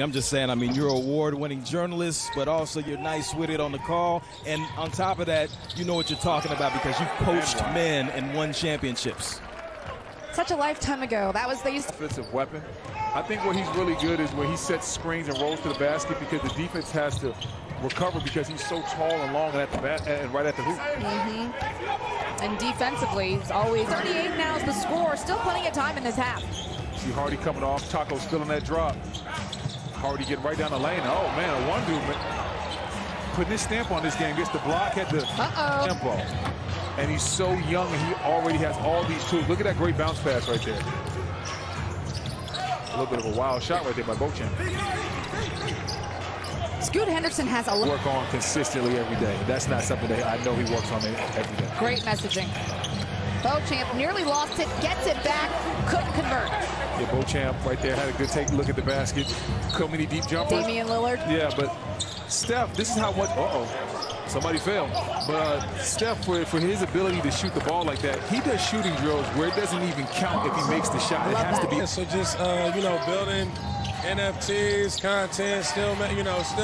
mean, I'm just saying, I mean, you're an award-winning journalist, but also you're nice with it on the call. And on top of that, you know what you're talking about because you've coached men and won championships. Such a lifetime ago. That was the offensive weapon. I think what he's really good is when he sets screens and rolls to the basket because the defense has to recover because he's so tall and long at the bat and right at the hoop. And defensively, he's always 38 now is the score. Still plenty of time in this half. See Hardy coming off. Taco still in that drop. Hardy getting right down the lane. Oh man, a one dude putting his stamp on this game. Gets the block at the tempo. And he's so young and he already has all these tools. Look at that great bounce pass right there. A little bit of a wild shot right there by Beauchamp. Scoot Henderson has a work on consistently every day. That's not something that I know he works on every day. Great messaging. Beauchamp nearly lost it, gets it back, couldn't convert. Yeah, Beauchamp right there had a good take a look at the basket. So many deep jumpers. Damian Lillard. Yeah, but Steph, this is how much. Somebody fell. But Steph, for his ability to shoot the ball like that, he does shooting drills where it doesn't even count if he makes the shot. It has to be. So just you know, building NFTs, content, still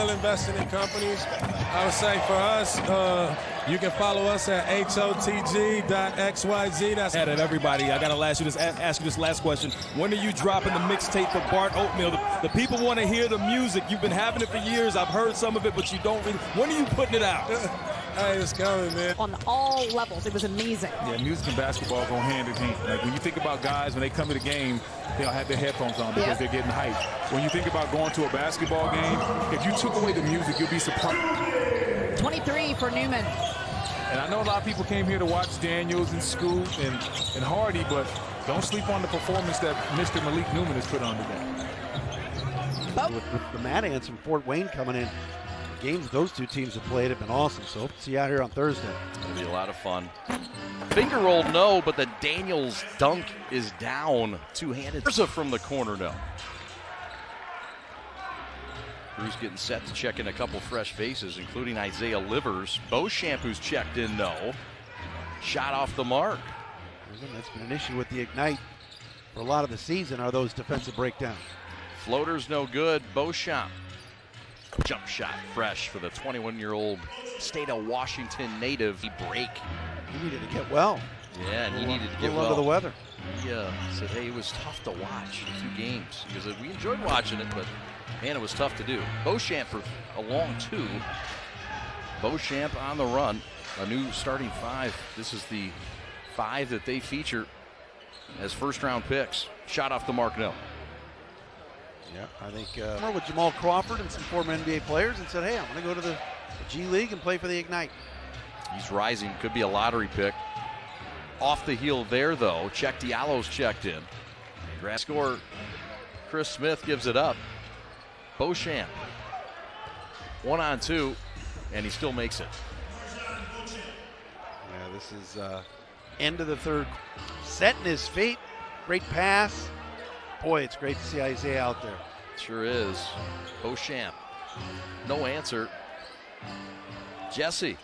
investing in companies. I would say for us, you can follow us at hotg.xyz. That's at it, everybody. I gotta ask you this last question. When are you dropping the mixtape for Bart Oatmeal? The people want to hear the music. You've been having it for years. I've heard some of it, but you don't really. When are you putting it out? Hey, it's coming, man. On all levels, it was amazing. Yeah, music and basketball go hand in hand. Like when you think about guys when they come to the game, they'll have their headphones on because they're getting hyped. When you think about going to a basketball game, if you took away the music, you'll be surprised. 23 for Newman. And I know a lot of people came here to watch Daniels and Scoot and Hardy, but don't sleep on the performance that Mr. Malik Newman has put on today. With the Mad Ants from Fort Wayne coming in, the games those two teams have played have been awesome. So hope to see you out here on Thursday. It'll be a lot of fun. Finger roll, no, but the Daniels dunk is down. Two-handed. Urza from the corner, no. Cruz getting set to check in a couple fresh faces, including Isaiah Livers. Beauchamp, who's checked in, no. Shot off the mark. That's been an issue with the Ignite for a lot of the season, are those defensive breakdowns. Floater's no good. Beauchamp. Jump shot fresh for the 21-year-old state of Washington native. He break. He needed to get well. Yeah, and he needed to get well. Under the weather. He said, hey, it was tough to watch the 2 games. Because we enjoyed watching it, but man, it was tough to do. Beauchamp for a long 2. Beauchamp on the run. A new starting 5. This is the 5 that they feature as first-round picks. Shot off the mark, no. Yeah, I think with Jamal Crawford and some former NBA players and said, hey, I'm going to go to the G League and play for the Ignite. He's rising, could be a lottery pick. Off the heel there, though. Check Diallo's checked in. Grass score, Chris Smith gives it up. Beauchamp, 1-on-2, and he still makes it. Yeah, this is end of the third. Setting his feet, great pass. Boy, it's great to see Isaiah out there. Sure is. Beauchamp, no answer. Jesse.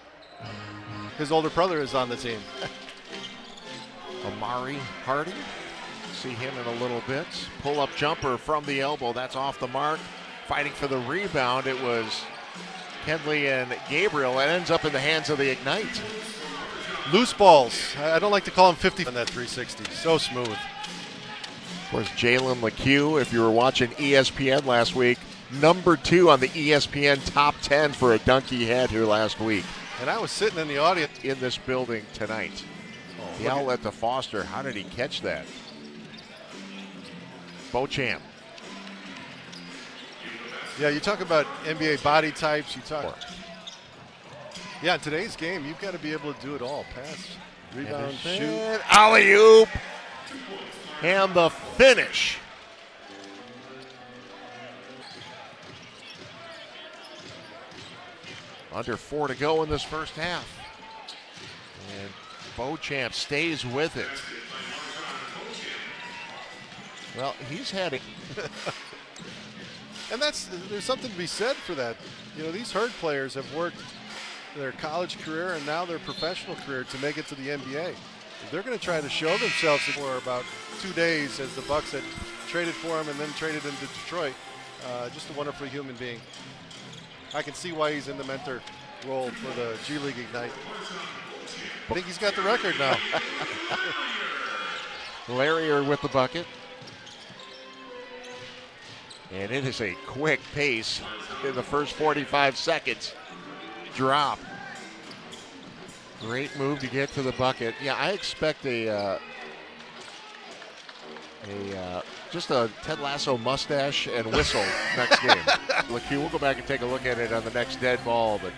His older brother is on the team. Amari Hardy. See him in a little bit. Pull-up jumper from the elbow. That's off the mark. Fighting for the rebound. It was Kenley and Gabriel. It ends up in the hands of the Ignite. Loose balls. I don't like to call him 50 on that 360. So smooth. Of course, Jalen LeCue, if you were watching ESPN last week, number 2 on the ESPN top 10 for a dunk he had here last week. And I was sitting in the audience in this building tonight. The outlet to Foster. How did he catch that? Beauchamp. Yeah, you talk about NBA body types. You talk. Yeah, in today's game, you've got to be able to do it all. Pass, rebound, shoot. Alley-oop. And the finish. Under 4 to go in this first half. And Beauchamp stays with it. Well, he's had it. And there's something to be said for that. You know, these Herd players have worked their college career and now their professional career to make it to the NBA. If they're going to try to show themselves for about 2 days as the Bucks had traded for him and then traded into Detroit. Just a wonderful human being. I can see why he's in the mentor role for the G League Ignite. I think he's got the record now. Larrier with the bucket. And it is a quick pace in the first 45 seconds. Drop. Great move to get to the bucket. Yeah, I expect just a Ted Lasso mustache and whistle next game. We'll go back and take a look at it on the next dead ball, but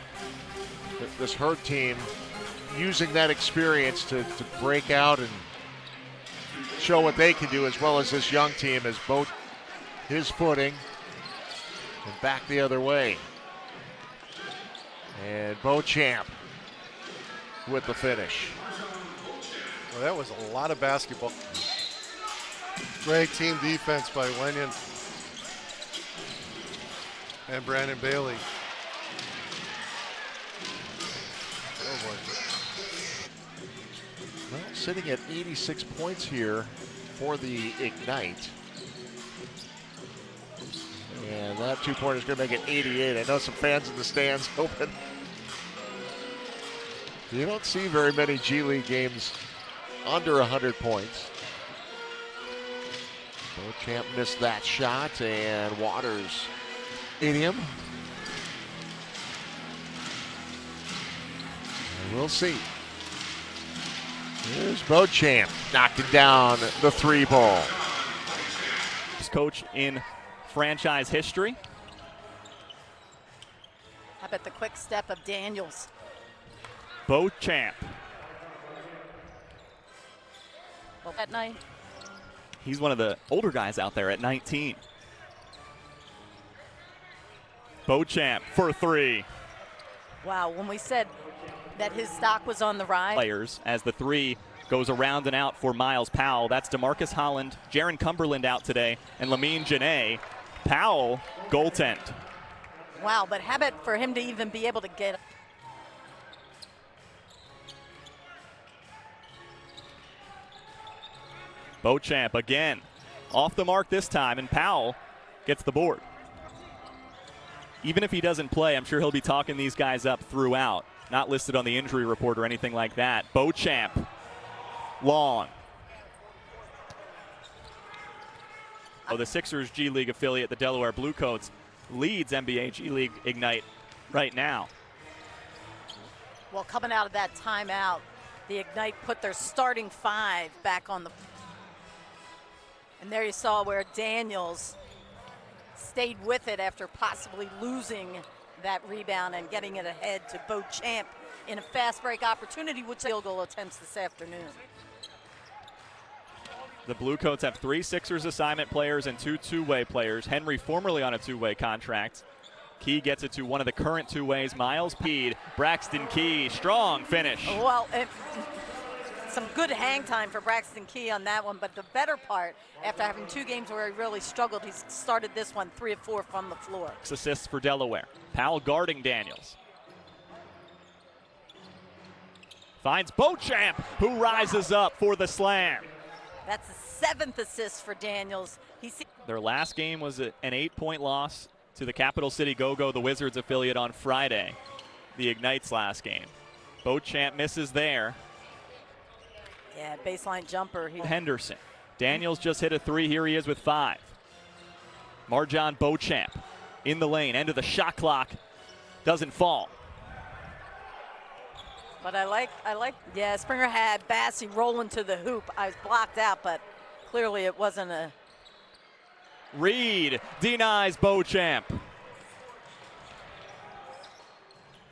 this Herd team using that experience to break out and show what they can do, as well as this young team has both his footing and back the other way. And Beauchamp with the finish. Well, that was a lot of basketball. Great team defense by Wenyan and Brandon Bailey. Oh boy. Well, sitting at 86 points here for the Ignite. And that two-pointer is going to make it 88. I know some fans in the stands hoping. You don't see very many G League games under 100 points. Beauchamp missed that shot, and Waters in him. And we'll see. Here's Beauchamp knocking down the three ball. Coach in franchise history. How about the quick step of Daniels? Beauchamp. Well, that night. He's one of the older guys out there at 19. Beauchamp for three. Wow, when we said that his stock was on the rise. Players as the three goes around and out for Miles Powell. That's DeMarcus Holland, Jaron Cumberland out today, and Lamine Janae. Powell, goaltend. Wow, but how about for him to even be able to get. Beauchamp again, off the mark this time, and Powell gets the board. Even if he doesn't play, I'm sure he'll be talking these guys up throughout. Not listed on the injury report or anything like that. Beauchamp, long. Oh, the Sixers G League affiliate, the Delaware Bluecoats, leads NBA G League Ignite right now. Well, coming out of that timeout, the Ignite put their starting five back on the. And there you saw where Daniels stayed with it after possibly losing that rebound and getting it ahead to Beauchamp in a fast break opportunity, which field goal attempts this afternoon. The Bluecoats have 3 Sixers assignment players and 2 two-way players. Henry formerly on a two-way contract. Key gets it to one of the current two-ways, Miles Peed. Braxton Key, strong finish. Well, some good hang time for Braxton Key on that one, but the better part, after having 2 games where he really struggled, he started this one 3 of 4 from the floor. 6 assists for Delaware. Powell guarding Daniels. Finds Beauchamp, who rises up for the slam. That's the 7th assist for Daniels. Their last game was an 8-point loss to the Capital City Go-Go, the Wizards affiliate, on Friday. The Ignite's last game. Beauchamp misses there. Yeah, baseline jumper. Henderson. Daniels just hit a 3. Here he is with 5. Marjon Beauchamp in the lane. End of the shot clock. Doesn't fall. But I like, yeah, Springer had Bassey rolling to the hoop. I was blocked out, but clearly it wasn't a. Reed denies Beauchamp.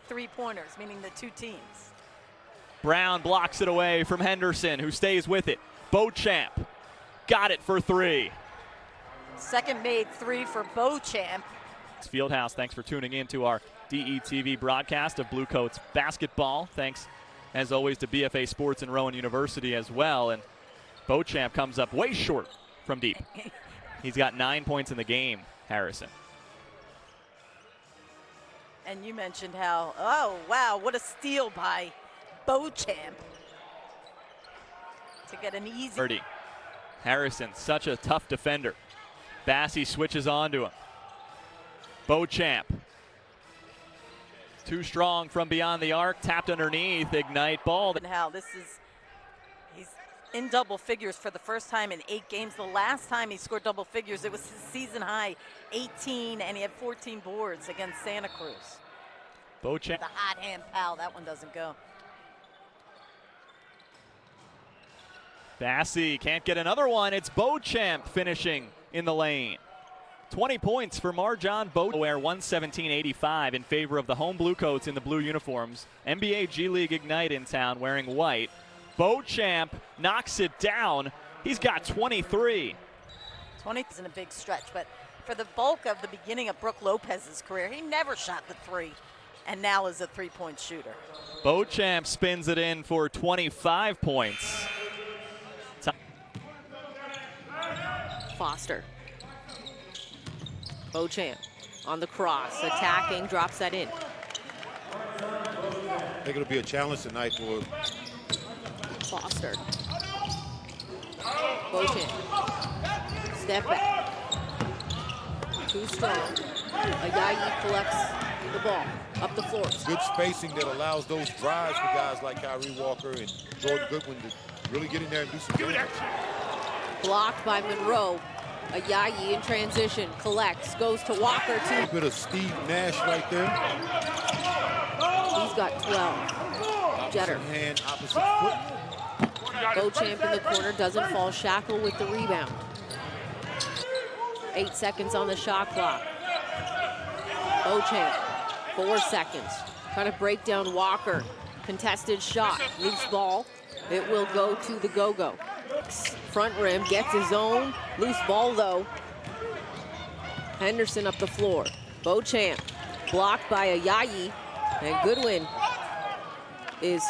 3-pointers, meaning the 2 teams. Brown blocks it away from Henderson, who stays with it. Beauchamp got it for 3. Second made 3 for Beauchamp. Fieldhouse, thanks for tuning in to our DETV broadcast of Bluecoats basketball. Thanks, as always, to BFA Sports and Rowan University as well. And Beauchamp comes up way short from deep. He's got 9 points in the game, Harrison. And you mentioned how, oh, wow, what a steal by Beauchamp to get an easy. Harrison, such a tough defender. Bassey switches on to him. Beauchamp. Too strong from beyond the arc, tapped underneath, Ignite ball. And how he's in double figures for the first time in 8 games. The last time he scored double figures, it was his season high 18, and he had 14 boards against Santa Cruz. Beauchamp. The hot hand pal, that one doesn't go. Bassey can't get another one. It's Beauchamp finishing in the lane. 20 points for Marjon Beauchamp. 117-85 in favor of the home Bluecoats in the blue uniforms. NBA G League Ignite in town wearing white. Beauchamp knocks it down. He's got 23. 20 isn't a big stretch, but for the bulk of the beginning of Brook Lopez's career, he never shot the 3, and now is a 3-point shooter. Beauchamp spins it in for 25 points. Foster. Beauchamp on the cross, attacking, drops that in. I think it'll be a challenge tonight for Foster. Beauchamp. Step back. Too strong. Ayayi collects the ball up the floor. good spacing that allows those drives for guys like Kyrie Walker and Jordan Goodwin to really get in there and do some damage. Blocked by Monroe. Ayayi in transition, collects, goes to Walker. A bit of Steve Nash right there. He's got 12. Jeter. Opposite hand, opposite foot. Beauchamp in the corner, doesn't fall. Shackle with the rebound. 8 seconds on the shot clock. Beauchamp, 4 seconds. Trying to break down Walker. Contested shot, loose ball. It will go to the go-go. Front rim, gets his own. Loose ball though. Henderson up the floor. Beauchamp blocked by Ayayi, and Goodwin is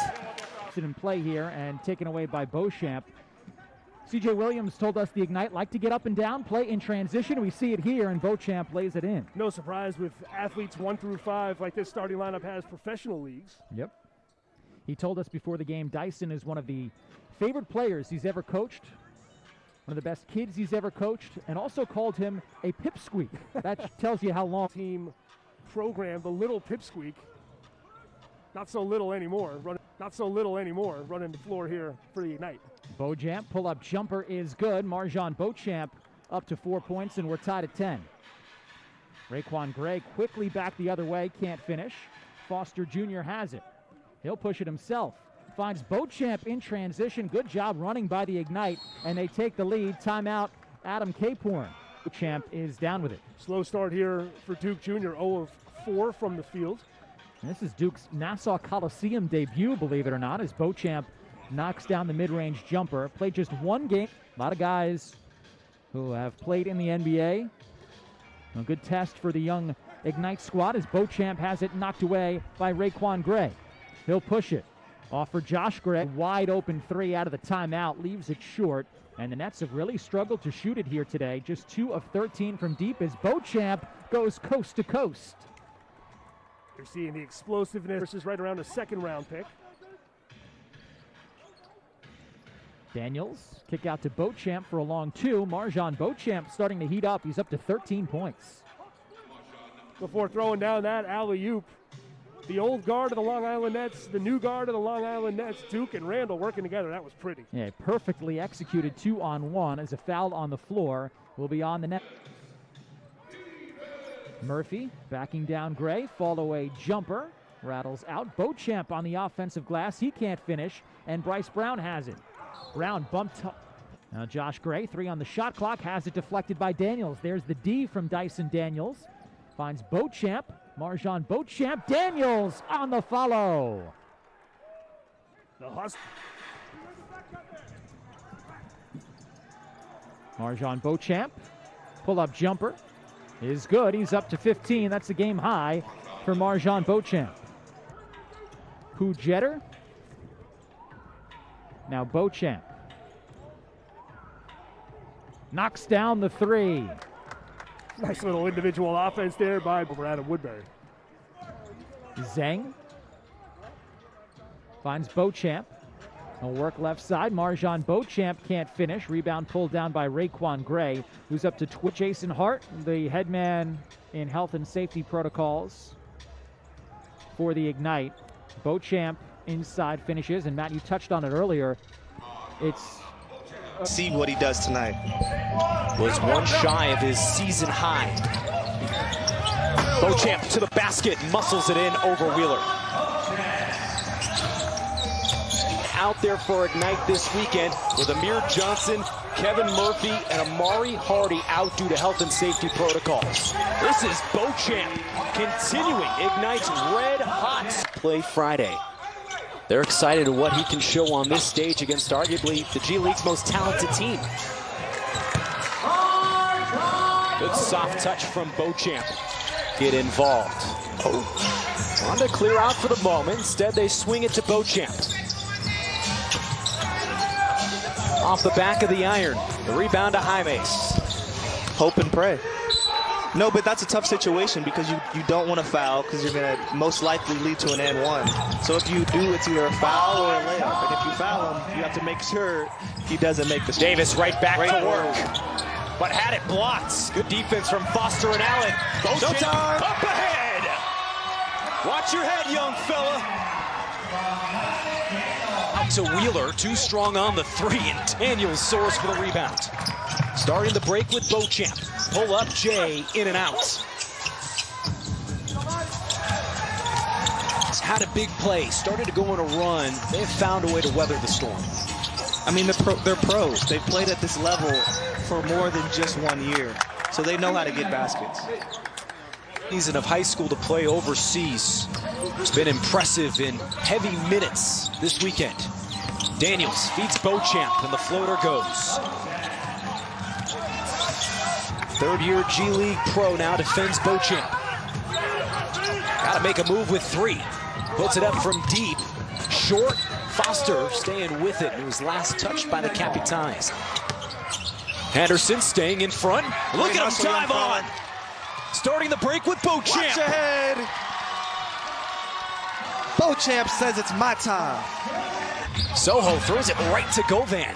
in play here and taken away by Beauchamp. CJ Williams told us the Ignite like to get up and down, play in transition. We see it here, and Beauchamp lays it in. No surprise with athletes 1 through 5 like this starting lineup has professional leagues. Yep. He told us before the game Dyson is one of the favorite players he's ever coached, one of the best kids he's ever coached, and also called him a pipsqueak. That tells you how long. Team program, the little pipsqueak, not so little anymore, running the floor here for the Ignite. Beauchamp, pull-up jumper is good. Marjon Beauchamp up to 4 points, and we're tied at 10. Raquan Gray quickly back the other way, can't finish. Foster Jr. has it. He'll push it himself. Finds Beauchamp in transition. Good job running by the Ignite, and they take the lead. Timeout, Adam Caporn. Beauchamp is down with it. Slow start here for Duke Jr., 0 of 4 from the field. And this is Duke's Nassau Coliseum debut, believe it or not, as Beauchamp knocks down the mid-range jumper. Played just 1 game. A lot of guys who have played in the NBA. A good test for the young Ignite squad as Beauchamp has it knocked away by Raquan Gray. He'll push it. Off for Josh Gray. Wide open 3 out of the timeout. Leaves it short. And the Nets have really struggled to shoot it here today. Just 2 of 13 from deep as Beauchamp goes coast to coast. You're seeing the explosiveness versus right around a second-round pick. Daniels, kick out to Beauchamp for a long 2. Marjon Beauchamp starting to heat up. He's up to 13 points. Before throwing down that alley-oop, the old guard of the Long Island Nets, the new guard of the Long Island Nets, Duke and Randall working together. That was pretty. Yeah, perfectly executed 2-on-1 as a foul on the floor will be on the net. Murphy backing down Gray, fall away jumper, rattles out. Beauchamp on the offensive glass, he can't finish, and Bryce Brown has it. Brown bumped up. Now Josh Gray, 3 on the shot clock, has it deflected by Daniels. There's the D from Dyson Daniels. Finds Beauchamp, Marjon Beauchamp, Daniels on the follow. The hustle. Marjon Beauchamp, pull-up jumper is good. He's up to 15. That's a game high for Marjon Beauchamp. Jeter. Now Beauchamp knocks down the 3. Nice little individual offense there by Adam Woodbury. Zhang finds Beauchamp. A work left side. Marjon Beauchamp can't finish. Rebound pulled down by Raquan Gray, who's up to twitch. Jason Hart, the head man in health and safety protocols for the Ignite. Beauchamp inside finishes, and Matt, you touched on it earlier. It's see what he does tonight. Was one shy of his season high. Beauchamp to the basket, muscles it in over Wheeler. Out there for Ignite this weekend with Amir Johnson, Kevin Murphy, and Amari Hardy out due to health and safety protocols. This is Beauchamp continuing Ignite's red hot play Friday. They're excited at what he can show on this stage against arguably the G League's most talented team. Good soft touch from Beauchamp. Get involved. Oh, on to clear out for the moment. Instead, they swing it to Beauchamp. Off the back of the iron. The rebound to Jaimes. Hope and pray. No, but that's a tough situation because you don't want to foul because you're going to most likely lead to an and one. So if you do, it's either a foul or a layup. And if you foul him, you have to make sure he doesn't make the Davis right back to work. But had it blocked. Good defense from Foster and Allen. Beauchamp up ahead. Watch your head, young fella. Out to Wheeler, too strong on the three, and Daniels soars for the rebound. Starting the break with Beauchamp. Pull up, Jay, in and out. Had a big play, started to go on a run. They've found a way to weather the storm. I mean, they're pros. They've played at this level for more than just 1 year, so they know how to get baskets. Season of high school to play overseas. It's been impressive in heavy minutes this weekend. Daniels feeds Beauchamp, and the floater goes. Third-year G League pro now defends Beauchamp. Got to make a move with three. Puts it up from deep. Short. Foster staying with it. It was last touched by the Capitans. Henderson staying in front. Look at him dive on. Starting the break with Beauchamp. Watch ahead. Beauchamp says it's my time. Soho throws it right to Govan.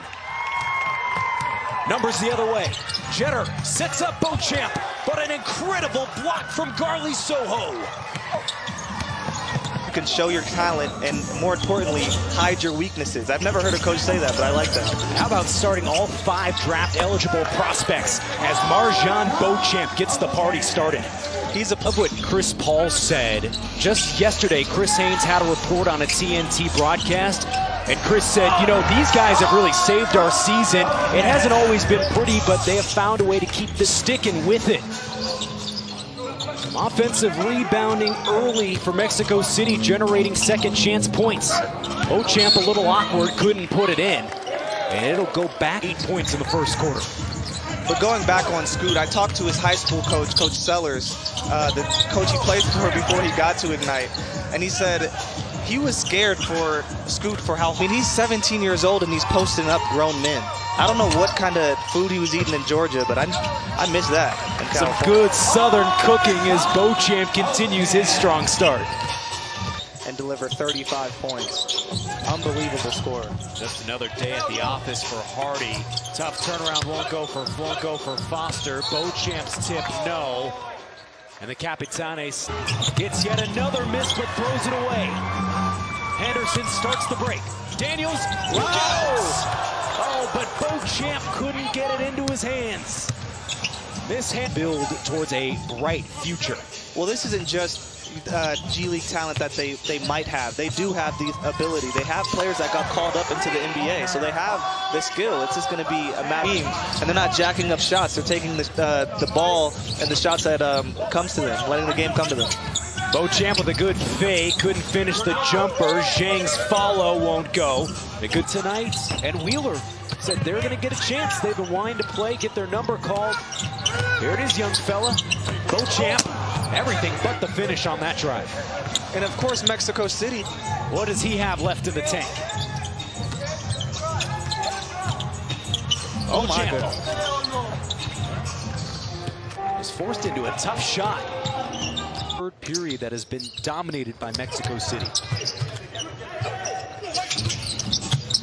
Numbers the other way. Jeter sets up Beauchamp, but an incredible block from Garley Soho. You can show your talent and, more importantly, hide your weaknesses. I've never heard a coach say that, but I like that. How about starting all 5 draft-eligible prospects as Marjon Beauchamp gets the party started? He's of what Chris Paul said. Just yesterday, Chris Haynes had a report on a TNT broadcast. And Chris said, you know, these guys have really saved our season. It hasn't always been pretty, but they have found a way to keep this sticking with it. Some offensive rebounding early for Mexico City, generating second chance points. Beauchamp a little awkward, couldn't put it in. And it'll go back 8 points in the first quarter. But going back on Scoot, I talked to his high school coach, Coach Sellers, the coach he played for before he got to Ignite. And he said, he was scared for Scoot for how, I mean, he's 17 years old and he's posting up grown men. I don't know what kind of food he was eating in Georgia, but I miss that. Some good Southern cooking as Beauchamp continues his strong start. And deliver 35 points. Unbelievable score. Just another day at the office for Hardy. Tough turnaround, won't go for Foster. Beauchamp's tip, no. And the Capitanes gets yet another miss, but throws it away. Henderson starts the break. Daniels, oh, but Beauchamp couldn't get it into his hands. This hand build towards a bright future. Well, this isn't just G League talent that they might have. They do have the ability. They have players that got called up into the NBA, so they have the skill. It's just going to be a matter of, and they're not jacking up shots. They're taking the ball and the shots that comes to them, letting the game come to them. Beauchamp with a good fake, couldn't finish the jumper. Zhang's follow won't go. They're good tonight, and Wheeler said they're going to get a chance. They've been wanting to play, get their number called. Here it is, young fella. Beauchamp, everything but the finish on that drive. And of course, Mexico City. What does he have left in the tank? Oh my goodness. Was forced into a tough shot. Third period that has been dominated by Mexico City.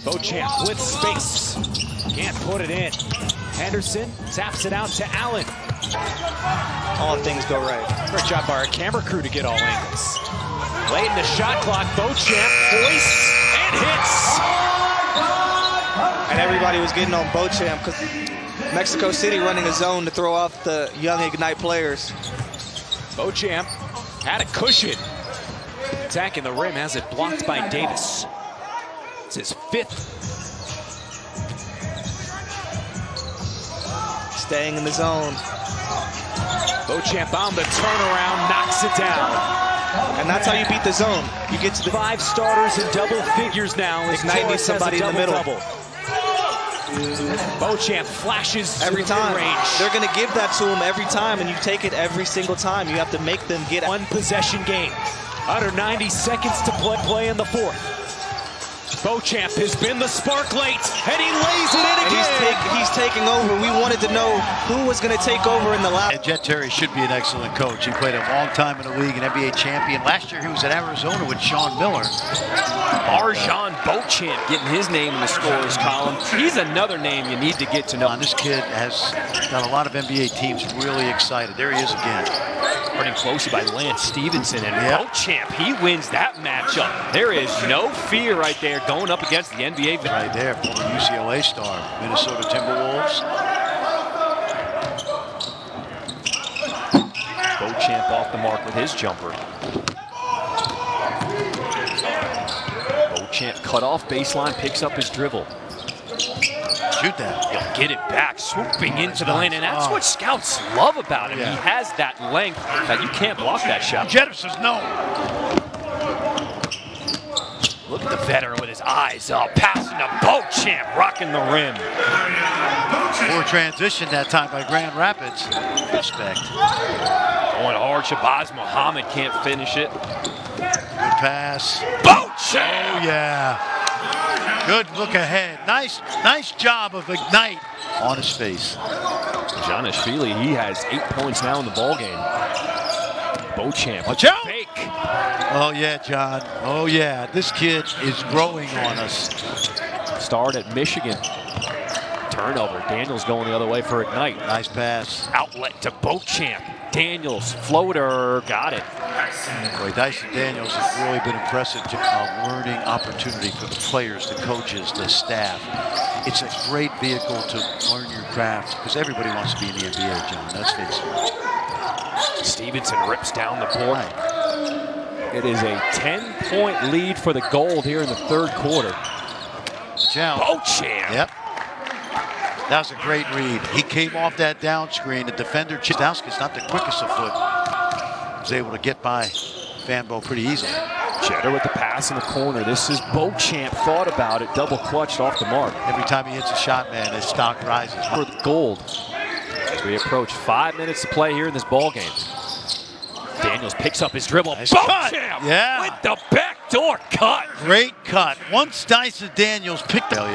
Beauchamp with space. Can't put it in. Henderson taps it out to Allen. All things go right. Great job by our camera crew to get all angles. Late in the shot clock, Beauchamp hoists and hits. And everybody was getting on Beauchamp because Mexico City running a zone to throw off the young Ignite players. Beauchamp had a cushion. Attacking the rim, has it blocked by Davis. It's his 5th. Staying in the zone. Beauchamp on the turnaround, knocks it down. And that's how you beat the zone. You get to the 5 starters in double figures now. Ignite needs somebody in the middle. Beauchamp flashes every time. Range. They're going to give that to him every time, and you take it every single time. You have to make them get one possession game. Under 90 seconds to play in the 4th. Beauchamp has been the spark late, and he lays it in again. And he's taking over. We wanted to know who was going to take over in the last. Jet Terry should be an excellent coach. He played a long time in the league, an NBA champion. Last year he was at Arizona with Sean Miller. Marjon Beauchamp getting his name in the scorers column. He's another name you need to get to know. This kid has got a lot of NBA teams really excited. There he is again. Running closely by Lance Stevenson, and Beauchamp, he wins that matchup. There is no fear right there going up against the NBA. Right there, former UCLA star, Minnesota Timberwolves. Beauchamp off the mark with his jumper. Beauchamp cut off baseline, picks up his dribble. Shoot that. He'll get it back, swooping into the lane, and that's what scouts love about him. He has that length that you can't block that shot. Jettis says no. Look at the veteran with his eyes up, passing to Beauchamp, rocking the rim. Poor transition that time by Grand Rapids. Respect. Going hard, Shabazz Muhammad can't finish it. Good pass. Beauchamp! Oh, yeah. Good look ahead. Nice job of Ignite on his face. Janishvili, he has 8 points now in the ballgame. Beauchamp. Watch out! Fake. Oh, yeah, John. Oh, yeah. This kid is growing on us. Start at Michigan. Turnover. Daniels going the other way for Ignite. Nice pass. Outlet to Beauchamp. Daniels, floater, got it. Boy, Dyson Daniels has really been impressive. A learning opportunity for the players, the coaches, the staff. It's a great vehicle to learn your craft because everybody wants to be in the NBA, John. Let's face it. Stevenson rips down the board. It is a 10-point lead for the Gold here in the 3rd quarter. Beauchamp. Yep. That was a great read. He came off that down screen. The defender, Chistowski's not the quickest of foot. Was able to get by Fanbo pretty easily. Jeter with the pass in the corner. This is Beauchamp. Thought about it. Double clutched off the mark. Every time he hits a shot, man, his stock rises. For the Gold. As we approach 5 minutes to play here in this ball game. Daniels picks up his dribble. Nice Beauchamp with the backdoor cut. Great cut. Once Dyson Daniels picked up.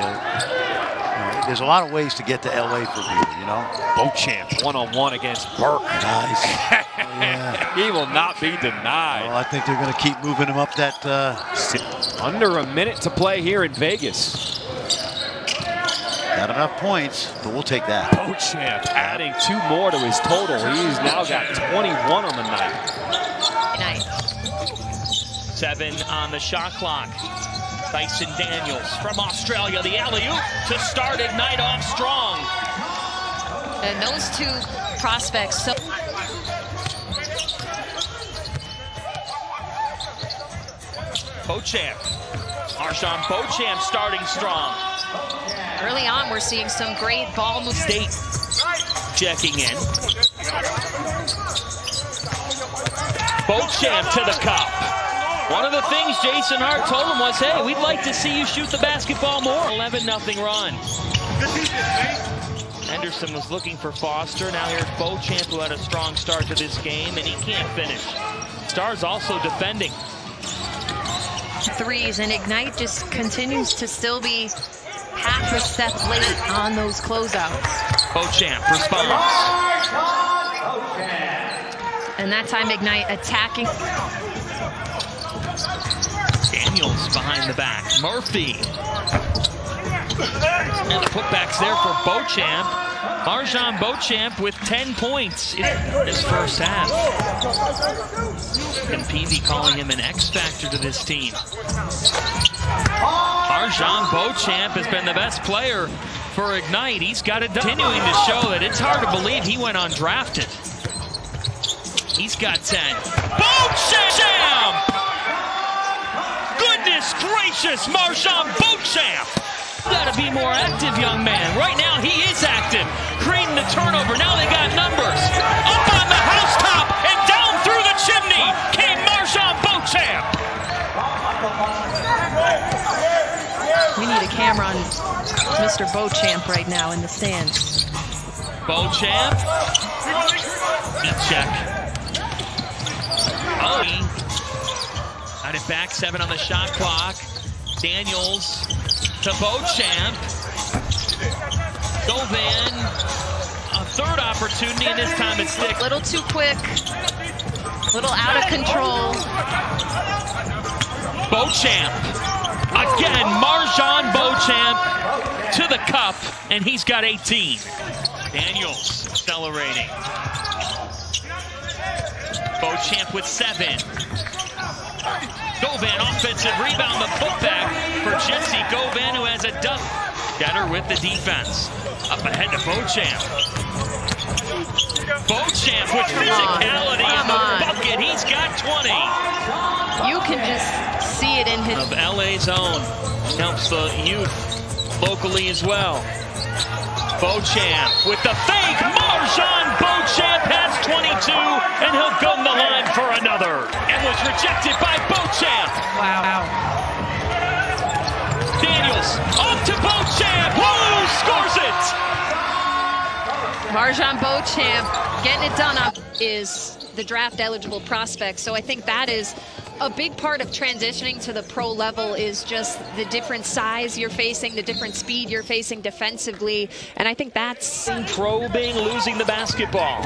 There's a lot of ways to get to LA for you, you know? Beauchamp one-on-one against Burke. Nice. He will not be denied. Well, I think they're going to keep moving him up that. Under a minute to play here in Vegas. Not enough points, but we'll take that. Beauchamp adding 2 more to his total. He's now got 21 on the night. 7 on the shot clock. Dyson Daniels from Australia, the alley-oop to start Ignite off strong. And those 2 prospects. Beauchamp. Marjon Beauchamp starting strong. Early on, we're seeing some great ball moves. State checking in. Beauchamp to the cup. One of the things Jason Hart told him was, hey, we'd like to see you shoot the basketball more. 11-0 run. Henderson was looking for Foster. Now here's Beauchamp, who had a strong start to this game, and he can't finish. Stars also defending. Threes, and Ignite just continues to still be half a step late on those closeouts. Beauchamp responds. And that time Ignite attacking. Daniels behind the back. Murphy. And the putbacks there for Beauchamp. Marjon Beauchamp with 10 points in his first half. And Peavy calling him an X factor to this team. Marjon Beauchamp has been the best player for Ignite. He's got it done. Continuing to show that it's hard to believe he went undrafted. He's got 10. Beauchamp! Goodness gracious, Marjon Beauchamp! Got to be more active, young man. Right now, he is active. Creating the turnover. Now they got numbers. Up on the housetop and down through the chimney came Marjon Beauchamp. We need a camera on Mr. Beauchamp right now in the stands. Beauchamp. Heat check. Oh, he got it back. 7 on the shot clock. Daniels to Beauchamp. Govan, a third opportunity, and this time it sticks. A little too quick, a little out of control. Beauchamp. Again, Marjon Beauchamp to the cup, and he's got 18. Daniels accelerating. Beauchamp with 7. Govan, offensive rebound, the putback for Jesse Govan, who has a dunk. Getter with the defense. Up ahead to Beauchamp. Beauchamp with physicality in the bucket. He's got 20. You can just see it in his... Of LA's own. Helps the youth locally as well. Beauchamp with the fake. Marjon Beauchamp has 22, and he'll go on the line for another. And was rejected by Beauchamp. Wow. Daniels off to Beauchamp. Who scores it? Marjon Beauchamp getting it done up is the draft eligible prospect. So I think that is a big part of transitioning to the pro level, is just the different size you're facing, the different speed you're facing defensively. And I think that's... Probing, losing the basketball.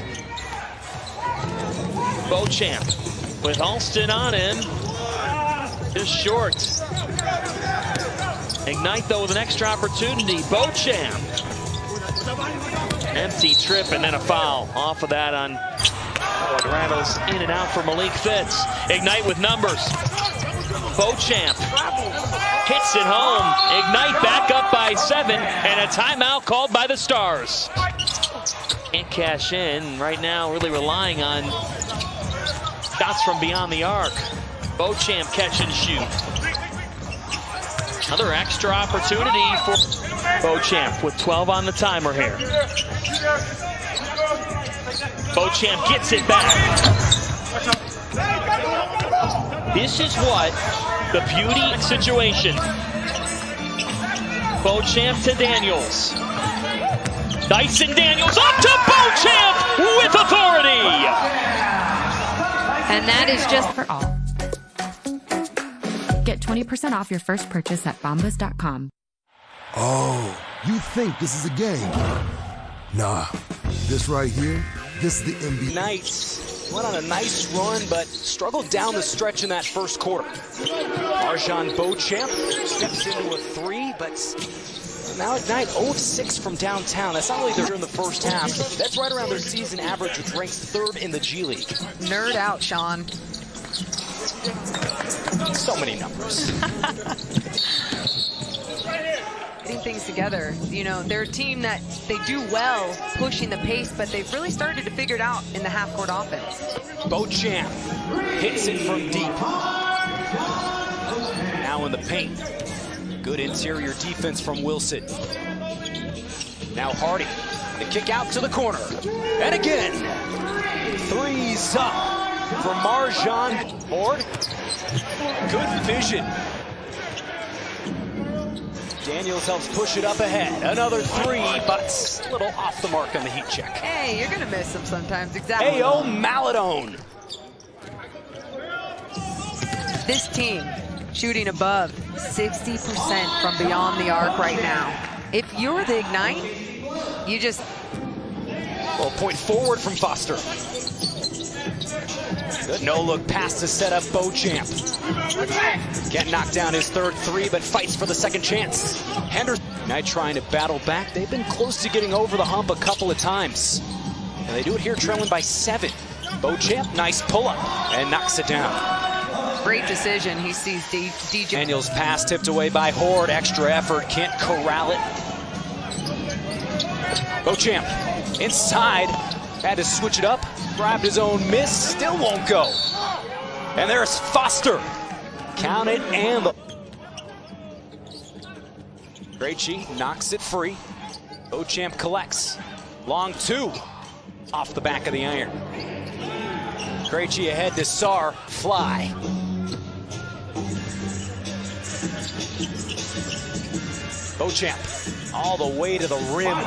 Beauchamp with Alston on him. Just short. Ignite, though, with an extra opportunity. Beauchamp. Empty trip and then a foul. Off of that on Randall's in and out for Malik Fitz. Ignite with numbers. Beauchamp hits it home. Ignite back up by 7, and a timeout called by the Stars. Can't cash in right now, really relying on shots from beyond the arc. Beauchamp catch and shoot. Another extra opportunity for Beauchamp with 12 on the timer here. Beauchamp gets it back. This is what the beauty situation. Beauchamp to Daniels. Dyson Daniels up to Beauchamp with authority. And that is just for all. Get 20% off your first purchase at bombas.com. Oh, you think this is a game? Nah, this right here, this is the NBA. Knights went on a nice run, but struggled down the stretch in that first quarter. Marjon Beauchamp steps into a 3, but now Ignite 0 of 6 from downtown. That's not only they're in the first half. That's right around their season average, which ranks 3rd in the G League. Nerd out, Sean. So many numbers. Putting things together. You know, they're a team that they do well pushing the pace, but they've really started to figure it out in the half-court offense. Beauchamp hits it from deep. Now in the paint. Good interior defense from Wilson. Now Hardy. The kick out to the corner. And again. 3's up for Marjon. Board. Good vision. Daniels helps push it up ahead. Another 3, but a little off the mark on the heat check. Hey, you're going to miss them sometimes. Exactly. Ayo Maladone. This team shooting above 60% from beyond the arc right now. If you're the Ignite, you just... Well, point forward from Foster. Good no-look pass to set up Beauchamp. Can't knock down his 3rd 3, but fights for the second chance. Henderson Ignite trying to battle back. They've been close to getting over the hump a couple of times. And they do it here, trailing by 7. Beauchamp, nice pull-up, and knocks it down. Great decision. He sees DJ. Daniels pass tipped away by Horde. Extra effort, can't corral it. Beauchamp inside, had to switch it up. Grabbed his own miss, still won't go. And there's Foster. Count it and the... Krejci knocks it free. Beauchamp collects. Long 2 off the back of the iron. Krejci ahead to Sar. Fly. Beauchamp all the way to the rim.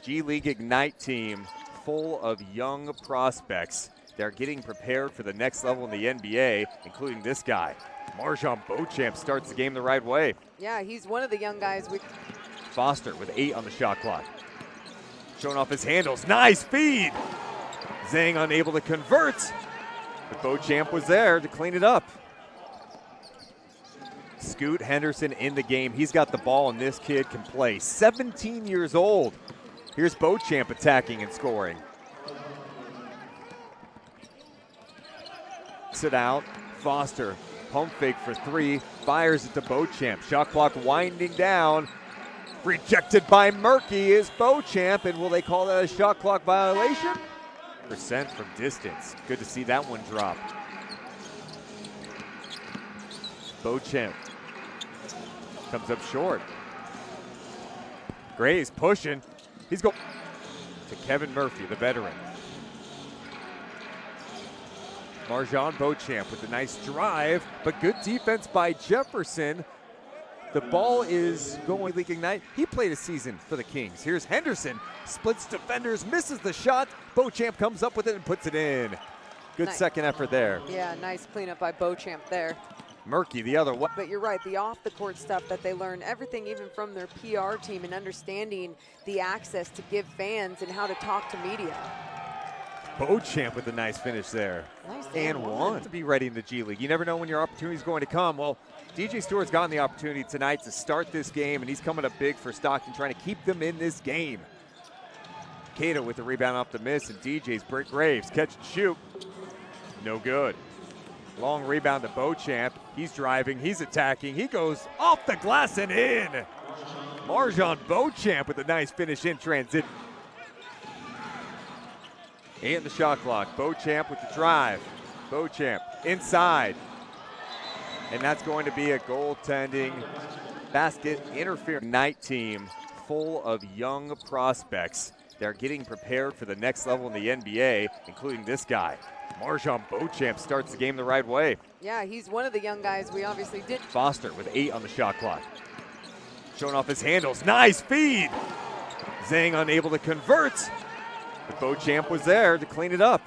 G League Ignite team full of young prospects. They're getting prepared for the next level in the NBA, including this guy. Marjon Beauchamp starts the game the right way. Yeah, he's one of the young guys. Foster with 8 on the shot clock. Showing off his handles. Nice feed. Zhang unable to convert, but Beauchamp was there to clean it up. Scoot Henderson in the game. He's got the ball, and this kid can play. 17 years old. Here's Beauchamp attacking and scoring. Sit out. Foster, pump fake for 3. Fires it to Beauchamp. Shot clock winding down. Rejected by Murky is Beauchamp, and will they call that a shot clock violation? Percent from distance. Good to see that one drop. Beauchamp comes up short. Gray's pushing. He's going to Kevin Murphy, the veteran. Marjon Beauchamp with a nice drive, but good defense by Jefferson. The ball is going to League Ignite. He played a season for the Kings. Here's Henderson, splits defenders, misses the shot. Beauchamp comes up with it and puts it in. Good second effort there. Yeah, nice cleanup by Beauchamp there. Murky the other way. But you're right, the off-the-court stuff that they learn, everything even from their PR team and understanding the access to give fans and how to talk to media. Beauchamp with a nice finish there. Nice and one. To be ready in the G League. You never know when your opportunity is going to come. Well, DJ Stewart's gotten the opportunity tonight to start this game, and he's coming up big for Stockton, trying to keep them in this game. Cato with the rebound off the miss, and DJ's Britt Graves catch and shoot. No good. Long rebound to Beauchamp. He's driving, he's attacking, he goes off the glass and in. Marjon Beauchamp with a nice finish in transit. And the shot clock. Beauchamp with the drive. Beauchamp inside. And that's going to be a goaltending basket interference. Night team full of young prospects. They're getting prepared for the next level in the NBA, including this guy. Marjon Beauchamp starts the game the right way. Yeah, he's one of the young guys we obviously did. Foster with 8 on the shot clock. Showing off his handles. Nice feed. Zhang unable to convert, but Beauchamp was there to clean it up.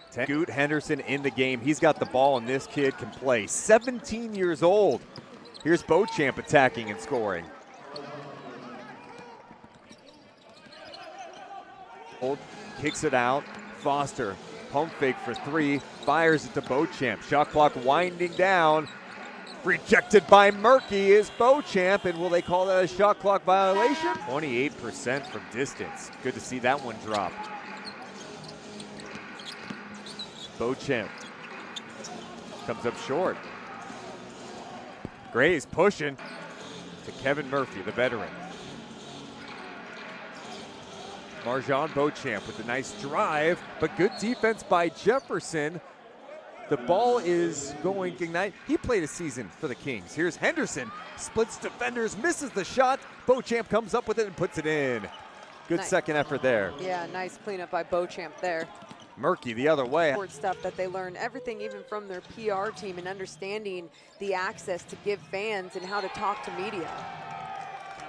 Scoot Henderson in the game. He's got the ball, and this kid can play. 17 years old. Here's Beauchamp attacking and scoring. Kicks it out. Foster, pump fake for 3, fires it to Beauchamp. Shot clock winding down. Rejected by Murky is Beauchamp, and will they call that a shot clock violation? 28% from distance. Good to see that one drop. Beauchamp comes up short. Gray's pushing to Kevin Murphy, the veteran. Marjon Beauchamp with a nice drive, but good defense by Jefferson. The ball is going to Ignite. He played a season for the Kings. Here's Henderson, splits defenders, misses the shot. Beauchamp comes up with it and puts it in. Good second effort there. Yeah, nice cleanup by Beauchamp there. Murky the other way. Stuff that they learn, everything even from their PR team and understanding the access to give fans and how to talk to media.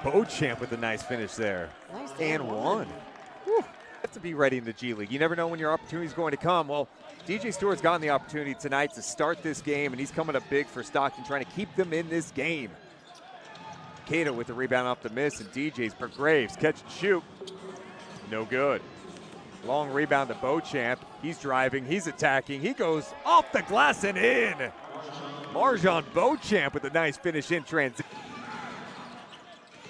Beauchamp with a nice finish there. Nice and one. Whew. Have to be ready in the G League. You never know when your opportunity is going to come. Well, DJ Stewart's gotten the opportunity tonight to start this game, and he's coming up big for Stockton, trying to keep them in this game. Cato with the rebound off the miss, and DJ's Britt Graves catch and shoot. No good. Long rebound to Beauchamp. He's driving, he's attacking, he goes off the glass and in. Marjon Beauchamp with a nice finish in transition.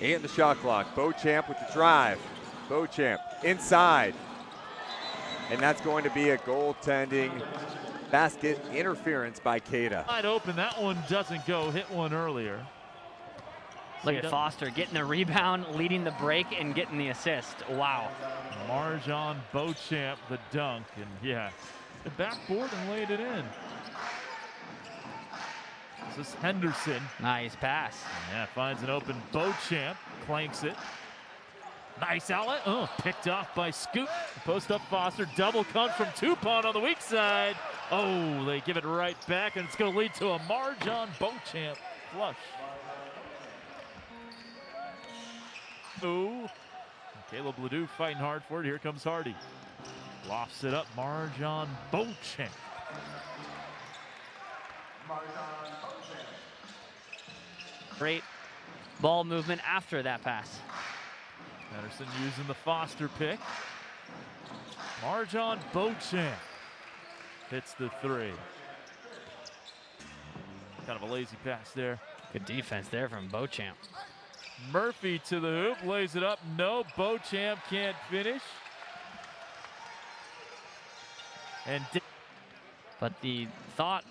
And the shot clock. Beauchamp with the drive. Beauchamp inside. And that's going to be a goaltending basket interference by Keita. Wide open, that one doesn't go, hit one earlier. Look at Foster getting the rebound, leading the break, and getting the assist. Wow. Marjon Beauchamp, the dunk, and yeah, the backboard and laid it in. This is Henderson. Nice pass. Yeah, finds an open Beauchamp, clanks it. Nice outlet. Oh, picked off by Scoot. Post up Foster. Double come from Tupon on the weak side. Oh, they give it right back, and it's going to lead to a Marjon Beauchamp flush. Ooh. Caleb Ledoux fighting hard for it. Here comes Hardy. Lofts it up. Marjon Beauchamp. Great ball movement after that pass. Henderson using the Foster pick. Marjon Beauchamp hits the three. Kind of a lazy pass there. Good defense there from Beauchamp. Murphy to the hoop, lays it up. No, Beauchamp can't finish. But the thought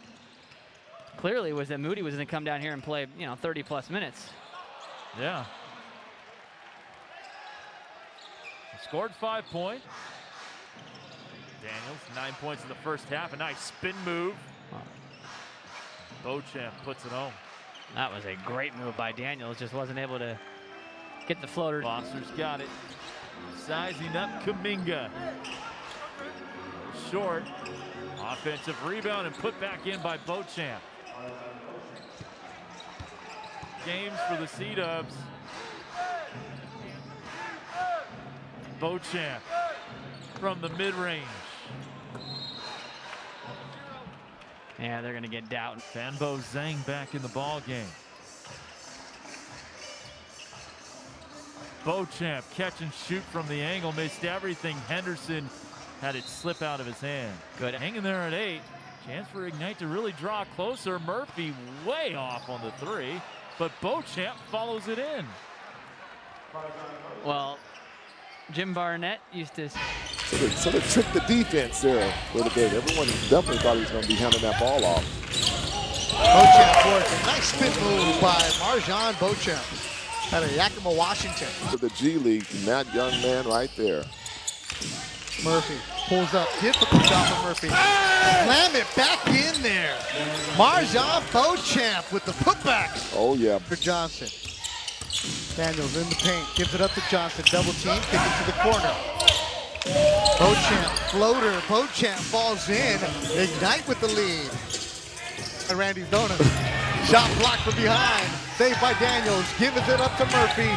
clearly was that Moody was going to come down here and play, 30-plus minutes. Yeah. He scored 5 points. Daniels, 9 points in the first half. A nice spin move. Beauchamp puts it home. That was a great move by Daniels. Just wasn't able to get the floater. Foster's got it. Sizing up Kuminga. Short. Offensive rebound and put back in by Beauchamp. Games for the C-Dubs. Beauchamp from the mid-range. Yeah, they're going to get down. Fanbo Zhang back in the ball game. Beauchamp catch and shoot from the angle, missed everything. Henderson had it slip out of his hand. Good. Hanging there at 8. Chance for Ignite to really draw closer. Murphy way off on the 3, but Beauchamp follows it in. Well, Jim Barnett used to sort of tricked the defense there a little bit. Everyone definitely thought he was going to be handing that ball off. Beauchamp works. A nice spin move by Marjon Beauchamp out of Yakima, Washington. To the G League, and that young man right there. Murphy pulls up. Difficult job for Murphy. Slam it back in there. Marjon Beauchamp with the putback. Oh, yeah. For Johnson. Daniels in the paint. Gives it up to Johnson. Double team. Kick it to the corner. Beauchamp, floater. Beauchamp falls in. Ignite with the lead. Randy's Donuts. Shot blocked from behind. Saved by Daniels. Gives it up to Murphy.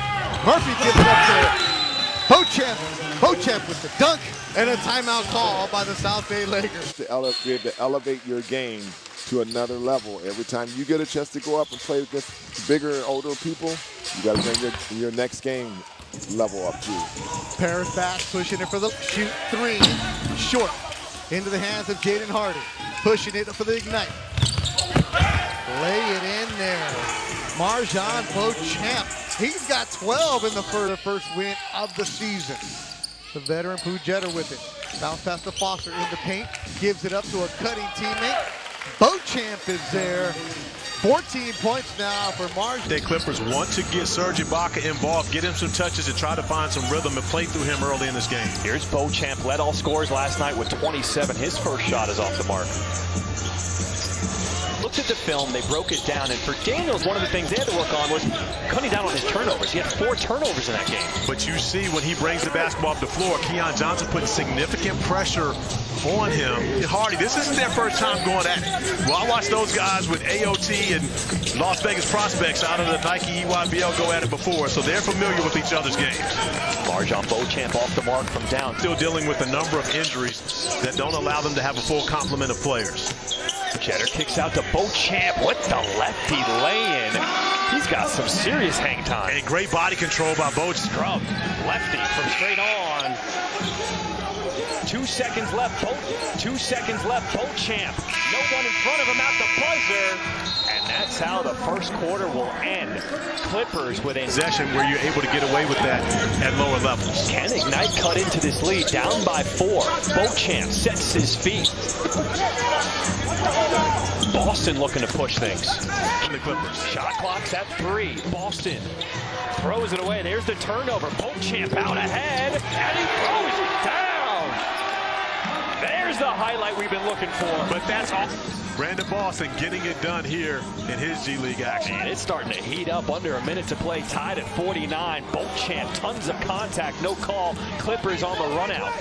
Murphy gives it up to Beauchamp. Beauchamp with the dunk. And a timeout call by the South Bay Lakers. To elevate your game to another level. Every time you get a chance to go up and play against bigger, older people, you got to bring your next game level up too. Paris Bass pushing it for the shoot 3. Short. Into the hands of Jaden Hardy. Pushing it for the Ignite. Lay it in there. Marjon Beauchamp. He's got 12 in the first win of the season. The veteran Pujetter with it. Bounce pass to Foster in the paint. Gives it up to a cutting teammate. Beauchamp is there. 14 points now for Marjon. The Clippers want to get Serge Ibaka involved, get him some touches and try to find some rhythm and play through him early in this game. Here's Beauchamp, led all scorers last night with 27. His first shot is off the mark. Looked at the film, they broke it down, and for Daniels, one of the things they had to work on was cutting down on his turnovers. He had 4 turnovers in that game. But you see when he brings the basketball up the floor, Keon Johnson putting significant pressure on him. Hardy, this isn't their first time going at it. Well, I watched those guys with AOT and Las Vegas prospects out of the Nike EYBL go at it before, so they're familiar with each other's games. Marjon Beauchamp off the mark from down. Still dealing with a number of injuries that don't allow them to have a full complement of players. Cheddar kicks out to Beauchamp with the lefty lay-in. He's got some serious hang time. And great body control by Beauchamp. Scrub, lefty from straight on. 2 seconds left. 2 seconds left. Beauchamp. No one in front of him at the buzzer. That's how the first quarter will end. Clippers with a possession where you're able to get away with that at lower levels. Can Ignite cut into this lead? Down by 4. Beauchamp sets his feet. Boston looking to push things. The Clippers. Shot clock's at 3. Boston throws it away. There's the turnover. Beauchamp out ahead, and he throws it down. There's the highlight we've been looking for. But that's all. Brandon Boston getting it done here in his G League action. And it's starting to heat up. Under a minute to play, tied at 49. Beauchamp, tons of contact, no call. Clippers on the run out.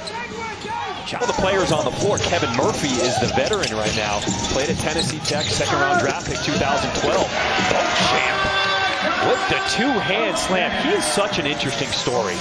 All the players on the floor. Kevin Murphy is the veteran right now. Played at Tennessee Tech, second round draft pick 2012. Beauchamp with the two-hand slam. He is such an interesting story.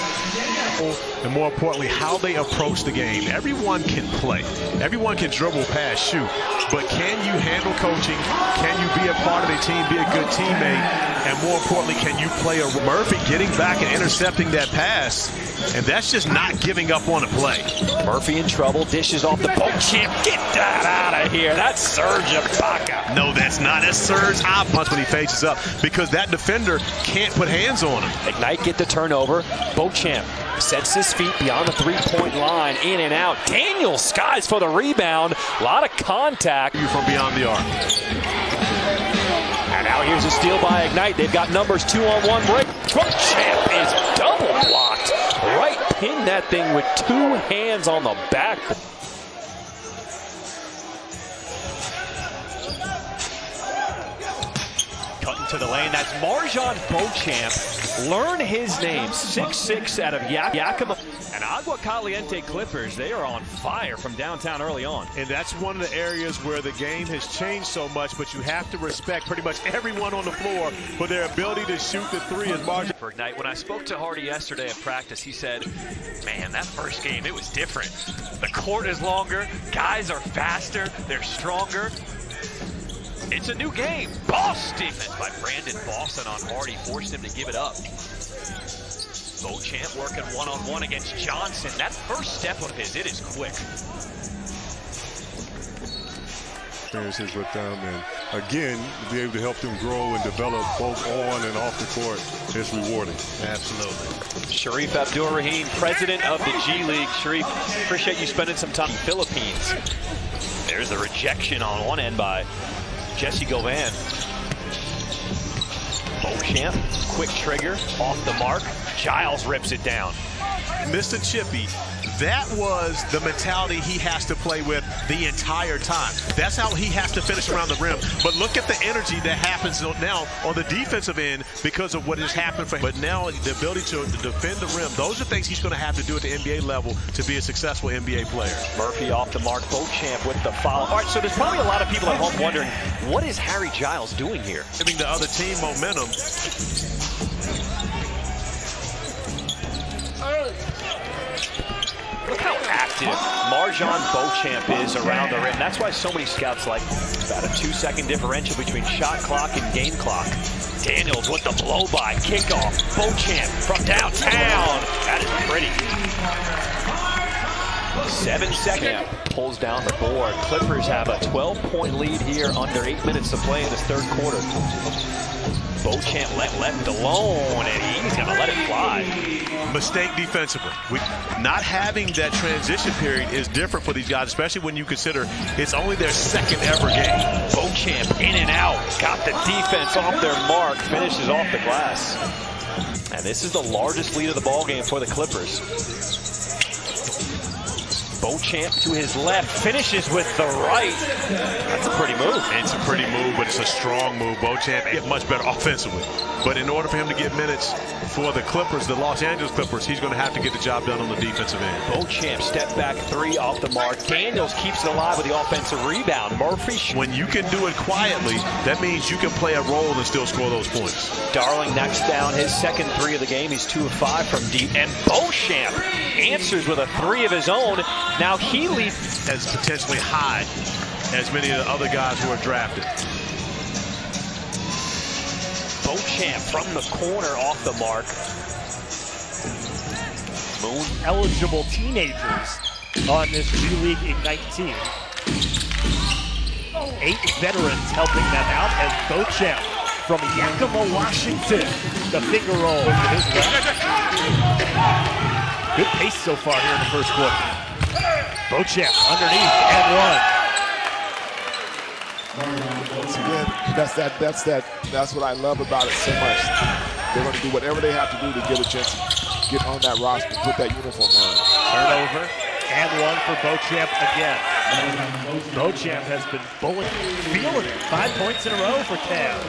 And more importantly, how they approach the game. Everyone can play. Everyone can dribble, pass, shoot. But can you handle coaching? Can you be a part of a team, be a good teammate? And more importantly, can you play a Murphy getting back and intercepting that pass? And that's just not giving up on a play. Murphy in trouble, dishes off the Beauchamp. Get that out of here. That's Serge Ibaka. No, that's not. That's Serge Ibaka when he faces up, because that defender can't put hands on him. Ignite get the turnover. Beauchamp sets his feet beyond the three-point line, in and out. Daniel skies for the rebound. A lot of contact. You from beyond the arc. And now here's a steal by Ignite. They've got numbers 2-on-1 break. Beauchamp is double blocked. Right pin that thing with 2 hands on the back. Cutting to the lane. That's Marjon Beauchamp. Learn his name. 6'6" out of Yakima. And Agua Caliente Clippers, they are on fire from downtown early on. And that's one of the areas where the game has changed so much, but you have to respect pretty much everyone on the floor for their ability to shoot the three as Marjon. For Ignite, when I spoke to Hardy yesterday at practice, he said, man, that first game, it was different. The court is longer, guys are faster, they're stronger. It's a new game. Boss defense by Brandon Boston on Hardy, forced him to give it up. Beauchamp working one-on-one against Johnson. That first step of his, it is quick. Experiences with them, and again, to be able to help them grow and develop both on and off the court is rewarding. Absolutely. Sharif Abdur-Rahim, president of the G League. Sharif, appreciate you spending some time in the Philippines. There's the rejection on one end by Jesse Govan. Beauchamp, quick trigger, off the mark. Giles rips it down. Mr. Chippy, that was the mentality he has to play with the entire time. That's how he has to finish around the rim. But look at the energy that happens now on the defensive end because of what has happened for him. But now the ability to defend the rim, those are things he's going to have to do at the NBA level to be a successful NBA player. Murphy off the mark, Beauchamp with the foul. All right, so there's probably a lot of people at home wondering, what is Harry Giles doing here? Giving the other team momentum. Look how active Marjon Beauchamp is around the rim. That's why so many scouts like about a 2-second differential between shot clock and game clock. Daniels with the blow-by, kickoff. Beauchamp from downtown. That is pretty. 7 seconds. Pulls down the board. Clippers have a 12-point lead here under 8 minutes to play in this third quarter. Beauchamp left alone, and he's going to let it fly. Mistake defensively. Not having that transition period is different for these guys, especially when you consider it's only their second ever game. Beauchamp in and out. Got the defense off their mark. Finishes off the glass. And this is the largest lead of the ballgame for the Clippers. Beauchamp to his left, finishes with the right. That's a pretty move. It's a pretty move, but it's a strong move. Beauchamp get much better offensively. But in order for him to get minutes for the Clippers, the Los Angeles Clippers, he's going to have to get the job done on the defensive end. Beauchamp step back 3 off the mark. Daniels keeps it alive with the offensive rebound. Murphy. When you can do it quietly, that means you can play a role and still score those points. Darling knocks down his second 3 of the game. He's 2 of 5 from deep. And Beauchamp answers with a 3 of his own. Now he leads as potentially high as many of the other guys who are drafted. Beauchamp from the corner off the mark. Moon eligible teenagers on this G League Ignite team. 8 veterans helping them out as Beauchamp from Yakima, Washington. The finger roll to his left. Good pace so far here in the first quarter. Beauchamp underneath and one. That's what I love about it so much. They're going to do whatever they have to do to get a chance to get on that roster and put that uniform on. Turnover and one for Beauchamp again. Beauchamp has been feeling it. 5 points in a row for Cam.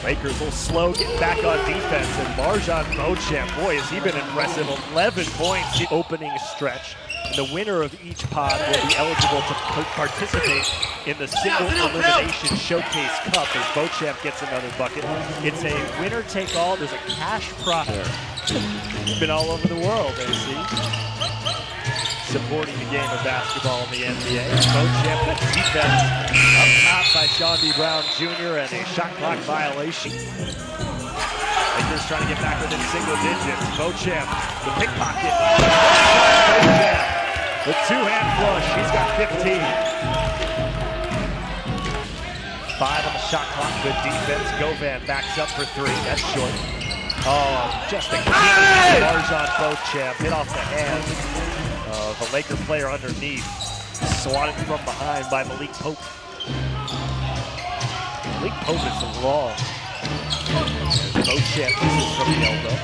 Lakers will slow, get back on defense, and Marjon Beauchamp, boy, has he been impressive. 11 points in opening stretch. And the winner of each pod will be eligible to participate in the single elimination showcase cup as Beauchamp gets another bucket. It's a winner-take-all. There's a cash prize. He's been all over the world, AC. Supporting the game of basketball in the NBA. Beauchamp, good defense up top by Sean D. Brown Jr. and a shot clock violation. Lakers trying to get back within single digits. Beauchamp, the pickpocket. Beauchamp, the two-hand flush. He's got 15. 5 on the shot clock. Good defense. Govan backs up for 3. That's short. Oh, just a key. Marjon Beauchamp hit off the hand of a Laker player underneath. Swatted from behind by Malik Pope. Malik Pope is long. Beauchamp misses from the elbow.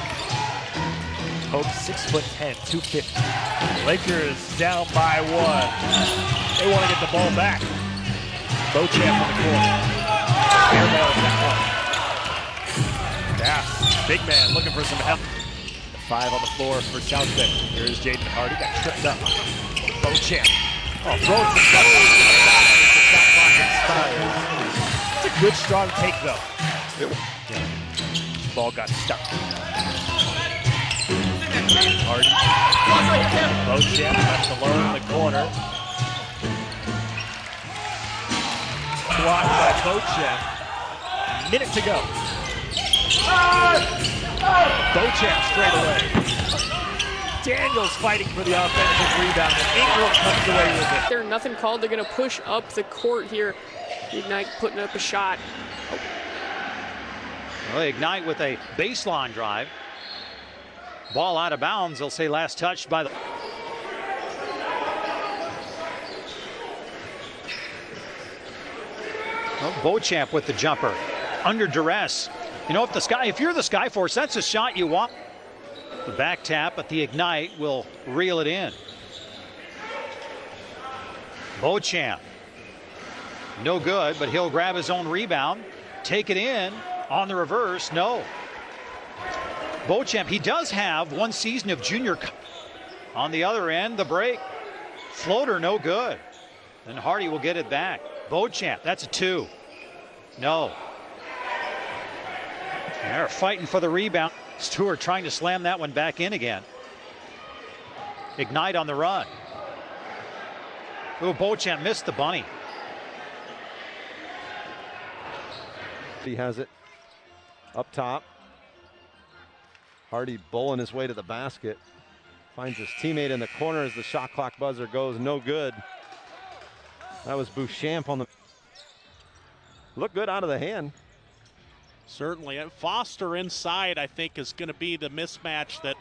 Pope 6'10", 250. Lakers down by 1. They want to get the ball back. Beauchamp in the corner. Airball that one. Yeah, big man looking for some help. 5 on the floor for South Bay. Here's Jaden Hardy, got tripped up. Beauchamp. Oh, throwing some stuff. It's a good strong take though. Ball got stuck. Hardy. Beauchamp left alone in the corner. Blocked by Beauchamp. Minute to go. Beauchamp straight away. Daniels fighting for the offensive rebound, and Ingram comes away with it. There's nothing called. They're going to push up the court here. Ignite putting up a shot. Well, Ignite with a baseline drive. Ball out of bounds. They'll say last touched by the... Well, Beauchamp with the jumper. Under duress. You know, if you're the Skyforce, that's a shot you want. The back tap, but the Ignite will reel it in. Beauchamp. No good, but he'll grab his own rebound. Take it in on the reverse. No. Beauchamp, he does have 1 season of junior. On the other end, the break. Floater, no good. Then Hardy will get it back. Beauchamp, that's a 2. No. They're fighting for the rebound. Stewart trying to slam that one back in again. Ignite on the run. Oh, Beauchamp missed the bunny. He has it up top. Hardy bowling his way to the basket. Finds his teammate in the corner as the shot clock buzzer goes. No good. That was Beauchamp on the... Looked good out of the hand. Certainly. And Foster inside, I think, is going to be the mismatch that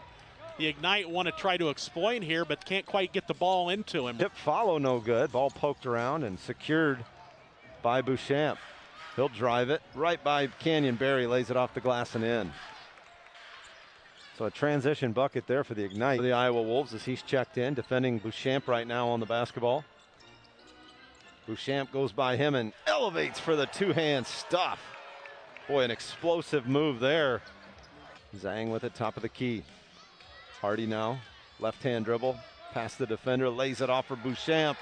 the Ignite want to try to exploit here, but can't quite get the ball into him. Tip follow, no good. Ball poked around and secured by Beauchamp. He'll drive it right by Canyon Barry, lays it off the glass and in. So a transition bucket there for the Ignite. The Iowa Wolves as he's checked in, defending Beauchamp right now on the basketball. Beauchamp goes by him and elevates for the two-hand stuff. Boy, an explosive move there. Zhang with it, top of the key. Hardy now, left-hand dribble, past the defender, lays it off for Beauchamp,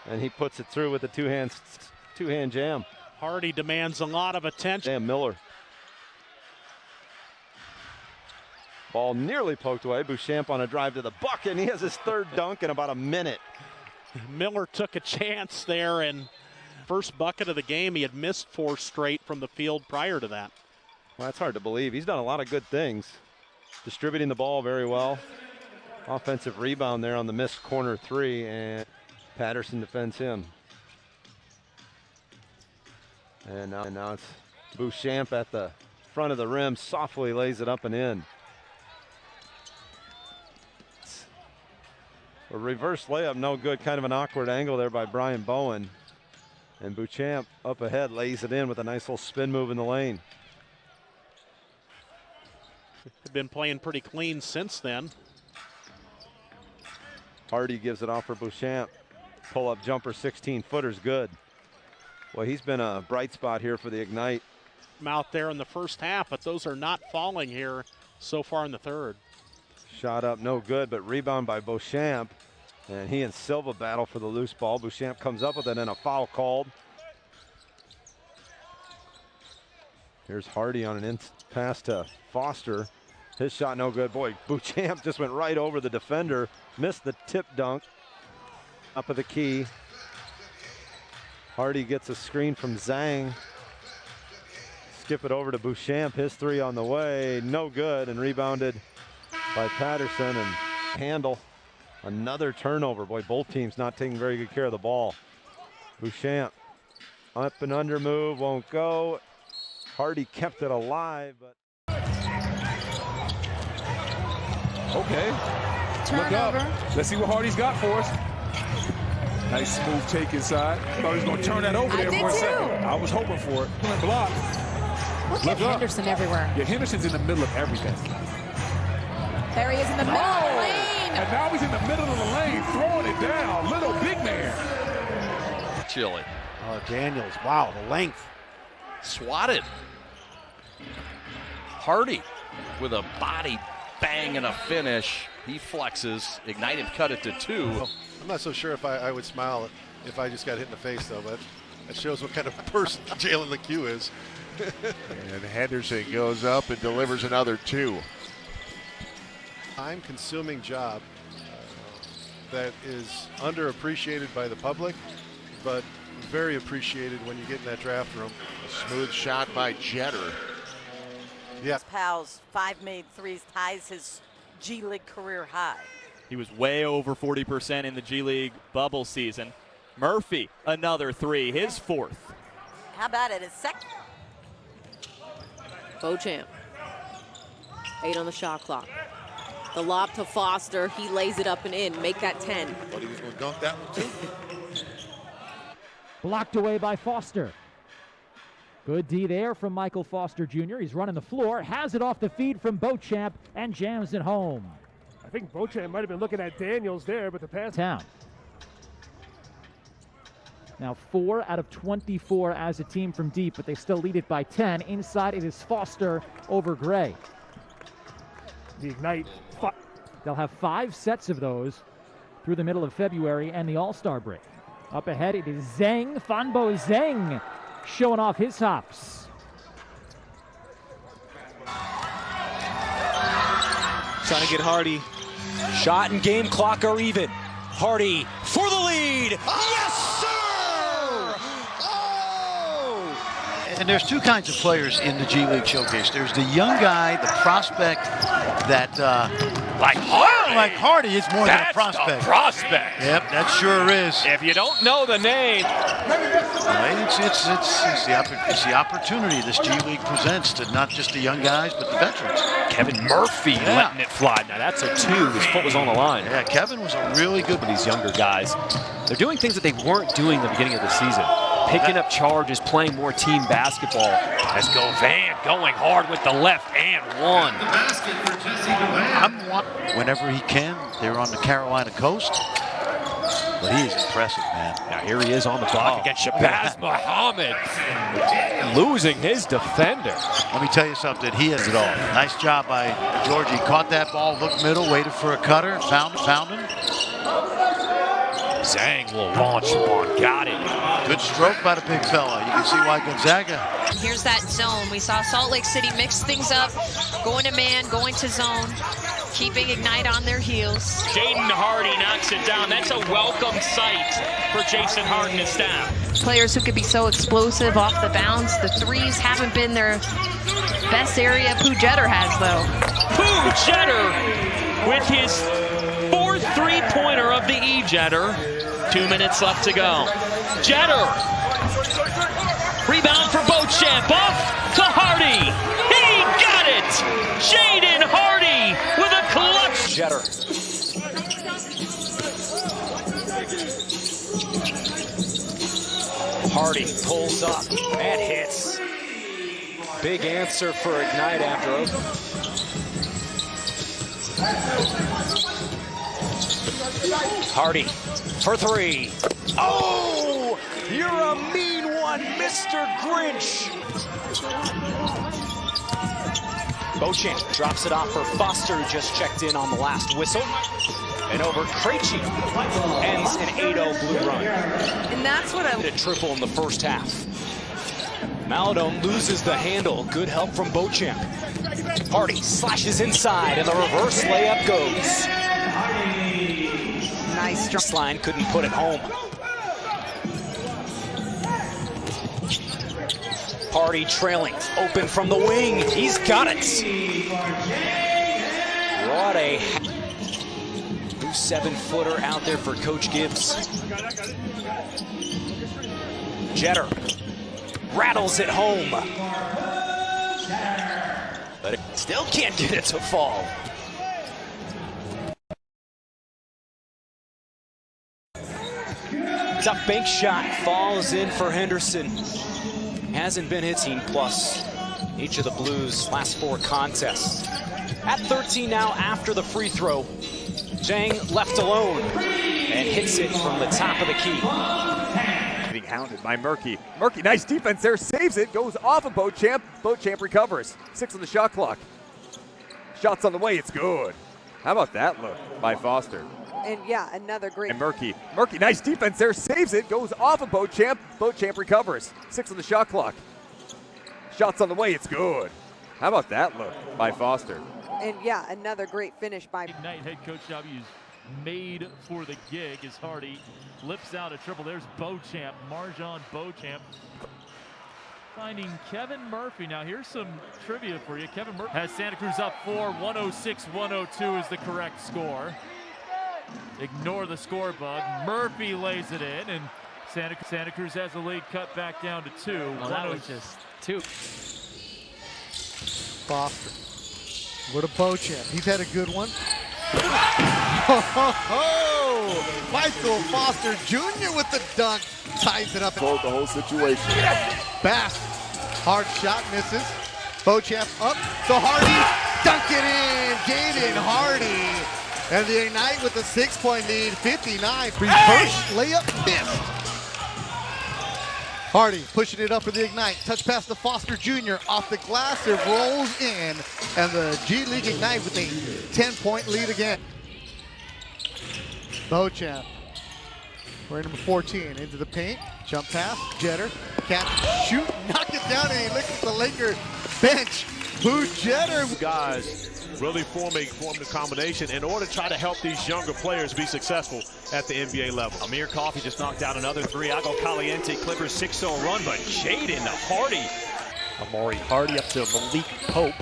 and he puts it through with the two-hand jam. Hardy demands a lot of attention. Damn, Miller. Ball nearly poked away. Beauchamp on a drive to the bucket, and he has his third dunk in about a minute. Miller took a chance there, and first bucket of the game, he had missed 4 straight from the field prior to that. Well, that's hard to believe. He's done a lot of good things. Distributing the ball very well. Offensive rebound there on the missed corner 3, and Patterson defends him. And now it's Beauchamp at the front of the rim, softly lays it up and in. A reverse layup, no good. Kind of an awkward angle there by Brian Bowen. And Beauchamp up ahead lays it in with a nice little spin move in the lane. They've been playing pretty clean since then. Hardy gives it off for Beauchamp. Pull-up jumper, 16-footer's good. Well, he's been a bright spot here for the Ignite. Out there in the first half, but those are not falling here so far in the third. Shot up, no good, but rebound by Beauchamp. And he and Silva battle for the loose ball. Beauchamp comes up with it and a foul called. Here's Hardy on an in pass to Foster. His shot no good. Boy, Beauchamp just went right over the defender. Missed the tip dunk. Up of the key. Hardy gets a screen from Zhang. Skip it over to Beauchamp. His three on the way. No good, and rebounded by Patterson. And handle another turnover. Boy, both teams not taking very good care of the ball. Beauchamp up and under move, won't go. Hardy kept it alive, but okay. Look up. Let's see what Hardy's got for us. Nice smooth take inside. Thought he was going to turn that over there for a second. I was hoping for it. Block. Look at Henderson everywhere. Yeah, Henderson's in the middle of everything. There he is in the middle of the lane. And now he's in the middle of the lane, throwing it down. Little big man. Chilly. Oh, Daniels. Wow, the length. Swatted. Hardy with a body bang and a finish. He flexes. Ignite him, cut it to 2. Well, I'm not so sure if I would smile if I just got hit in the face, though, but that shows what kind of person Jalen LeCue is. And Henderson goes up and delivers another 2. Time-consuming job that is underappreciated by the public, but very appreciated when you get in that draft room. A smooth shot by Jeter. Yeah. Powell's 5 made threes ties his G League career high. He was way over 40% in the G League bubble season. Murphy, another 3, his 4th. How about it? His second. Beauchamp. 8 on the shot clock. The lob to Foster. He lays it up and in. Make that 10. Thought he was going to dunk that one too. Blocked away by Foster. Good D there from Michael Foster Jr. He's running the floor, has it off the feed from Beauchamp, and jams it home. I think Beauchamp might have been looking at Daniels there, but the pass. Town. Now 4 out of 24 as a team from deep, but they still lead it by 10. Inside it is Foster over Gray. The Ignite. They'll have 5 sets of those through the middle of February and the All-Star break. Up ahead it is Zhang, Fanbo Zhang, showing off his hops. Trying to get Hardy. Shot and game clock are even. Hardy for the lead. Yes, sir! And there's 2 kinds of players in the G League Showcase. There's the young guy, the prospect that, like Hardy, is more than a prospect. That's a prospect. Yep, that sure is. If you don't know the name. It's the opportunity this G League presents to not just the young guys, but the veterans. Kevin Murphy letting it fly. Now that's a 2. His foot was on the line. Yeah, Kevin was a really good with these younger guys. They're doing things that they weren't doing at the beginning of the season. Picking up charges, playing more team basketball. As Govan going hard with the left and 1. Whenever he can, they're on the Carolina coast. But he is impressive, man. Now here he is on the block against Shabazz Muhammad. Losing his defender. Let me tell you something, he has it all. Nice job by Georgie. Caught that ball, looked middle, waited for a cutter, found him. Zhang will launch one, got it. Good stroke by the big fella. You can see why Gonzaga. Here's that zone. We saw Salt Lake City mix things up, going to man, going to zone, keeping Ignite on their heels. Jaden Hardy knocks it down. That's a welcome sight for Jason Hart and his staff. Players who could be so explosive off the bounce. The threes haven't been their best area. Pooh Jeter has, though. Pooh Jeter with his 4th 3-pointer of the E-Jetter. 2 minutes left to go. Jeter. Rebound for Beauchamp. Off to Hardy. He got it. Jaden Hardy with a clutch. Jeter. Hardy pulls up and hits. Big answer for Ignite after Hardy for three. Oh, you're a mean one, Mr. Grinch. Beauchamp drops it off for Foster, who just checked in on the last whistle. And over Krejci ends an 8-0 blue run. And that's what I... A triple in the first half. Maladone loses the handle. Good help from Beauchamp. Hardy slashes inside, and the reverse layup goes. Nice drop. Line couldn't put it home. Hardy trailing, open from the wing. He's got it. What a new 7-footer out there for Coach Gibbs. Jeter rattles it home, but it still can't get it to fall. Tough bank shot, falls in for Henderson. Hasn't been his team plus each of the Blues' last 4 contests. At 13 now after the free throw, Zhang left alone and hits it from the top of the key. Getting hounded by Murphy. Murphy, nice defense there, saves it, goes off of Beauchamp. Beauchamp recovers. 6 on the shot clock. Shots on the way, it's good. How about that look by Foster? And yeah, another great. And Murphy, nice defense there, saves it, goes off of Beauchamp. Beauchamp recovers. 6 on the shot clock. Shots on the way, it's good. How about that look by Foster? And yeah, another great finish by Ignite head coach W's made for the gig as Hardy lips out a triple. There's Beauchamp, Marjon Beauchamp. Finding Kevin Murphy. Now here's some trivia for you. Kevin Murphy has Santa Cruz up 4, 106-102 is the correct score. Ignore the score bug. Murphy lays it in, and Santa Cruz has the lead cut back down to 2. Well, that was just 2. Foster. What a Beauchamp. He's had a good one. Michael Foster Jr. with the dunk. Ties it up. Hold the whole situation. Bass. Hard shot, misses. Beauchamp up. So Hardy. Dunk it in. Jaden Hardy. And the Ignite with a 6-point lead, 59. Reverse layup missed. Hardy pushing it up for the Ignite. Touch pass to Foster Jr. Off the glass, it rolls in. And the G League Ignite with a 10-point lead again. Beauchamp, we're number 14, into the paint. Jump pass, Jeter. Can't shoot, knock it down, and he looks at the Laker bench. Boo Jeter. Guys really form a combination in order to try to help these younger players be successful at the NBA level. Amir Coffey just knocked down another 3. Agua Caliente, Clippers 6-0 run, but Jaden Hardy. Amari Hardy up to Malik Pope.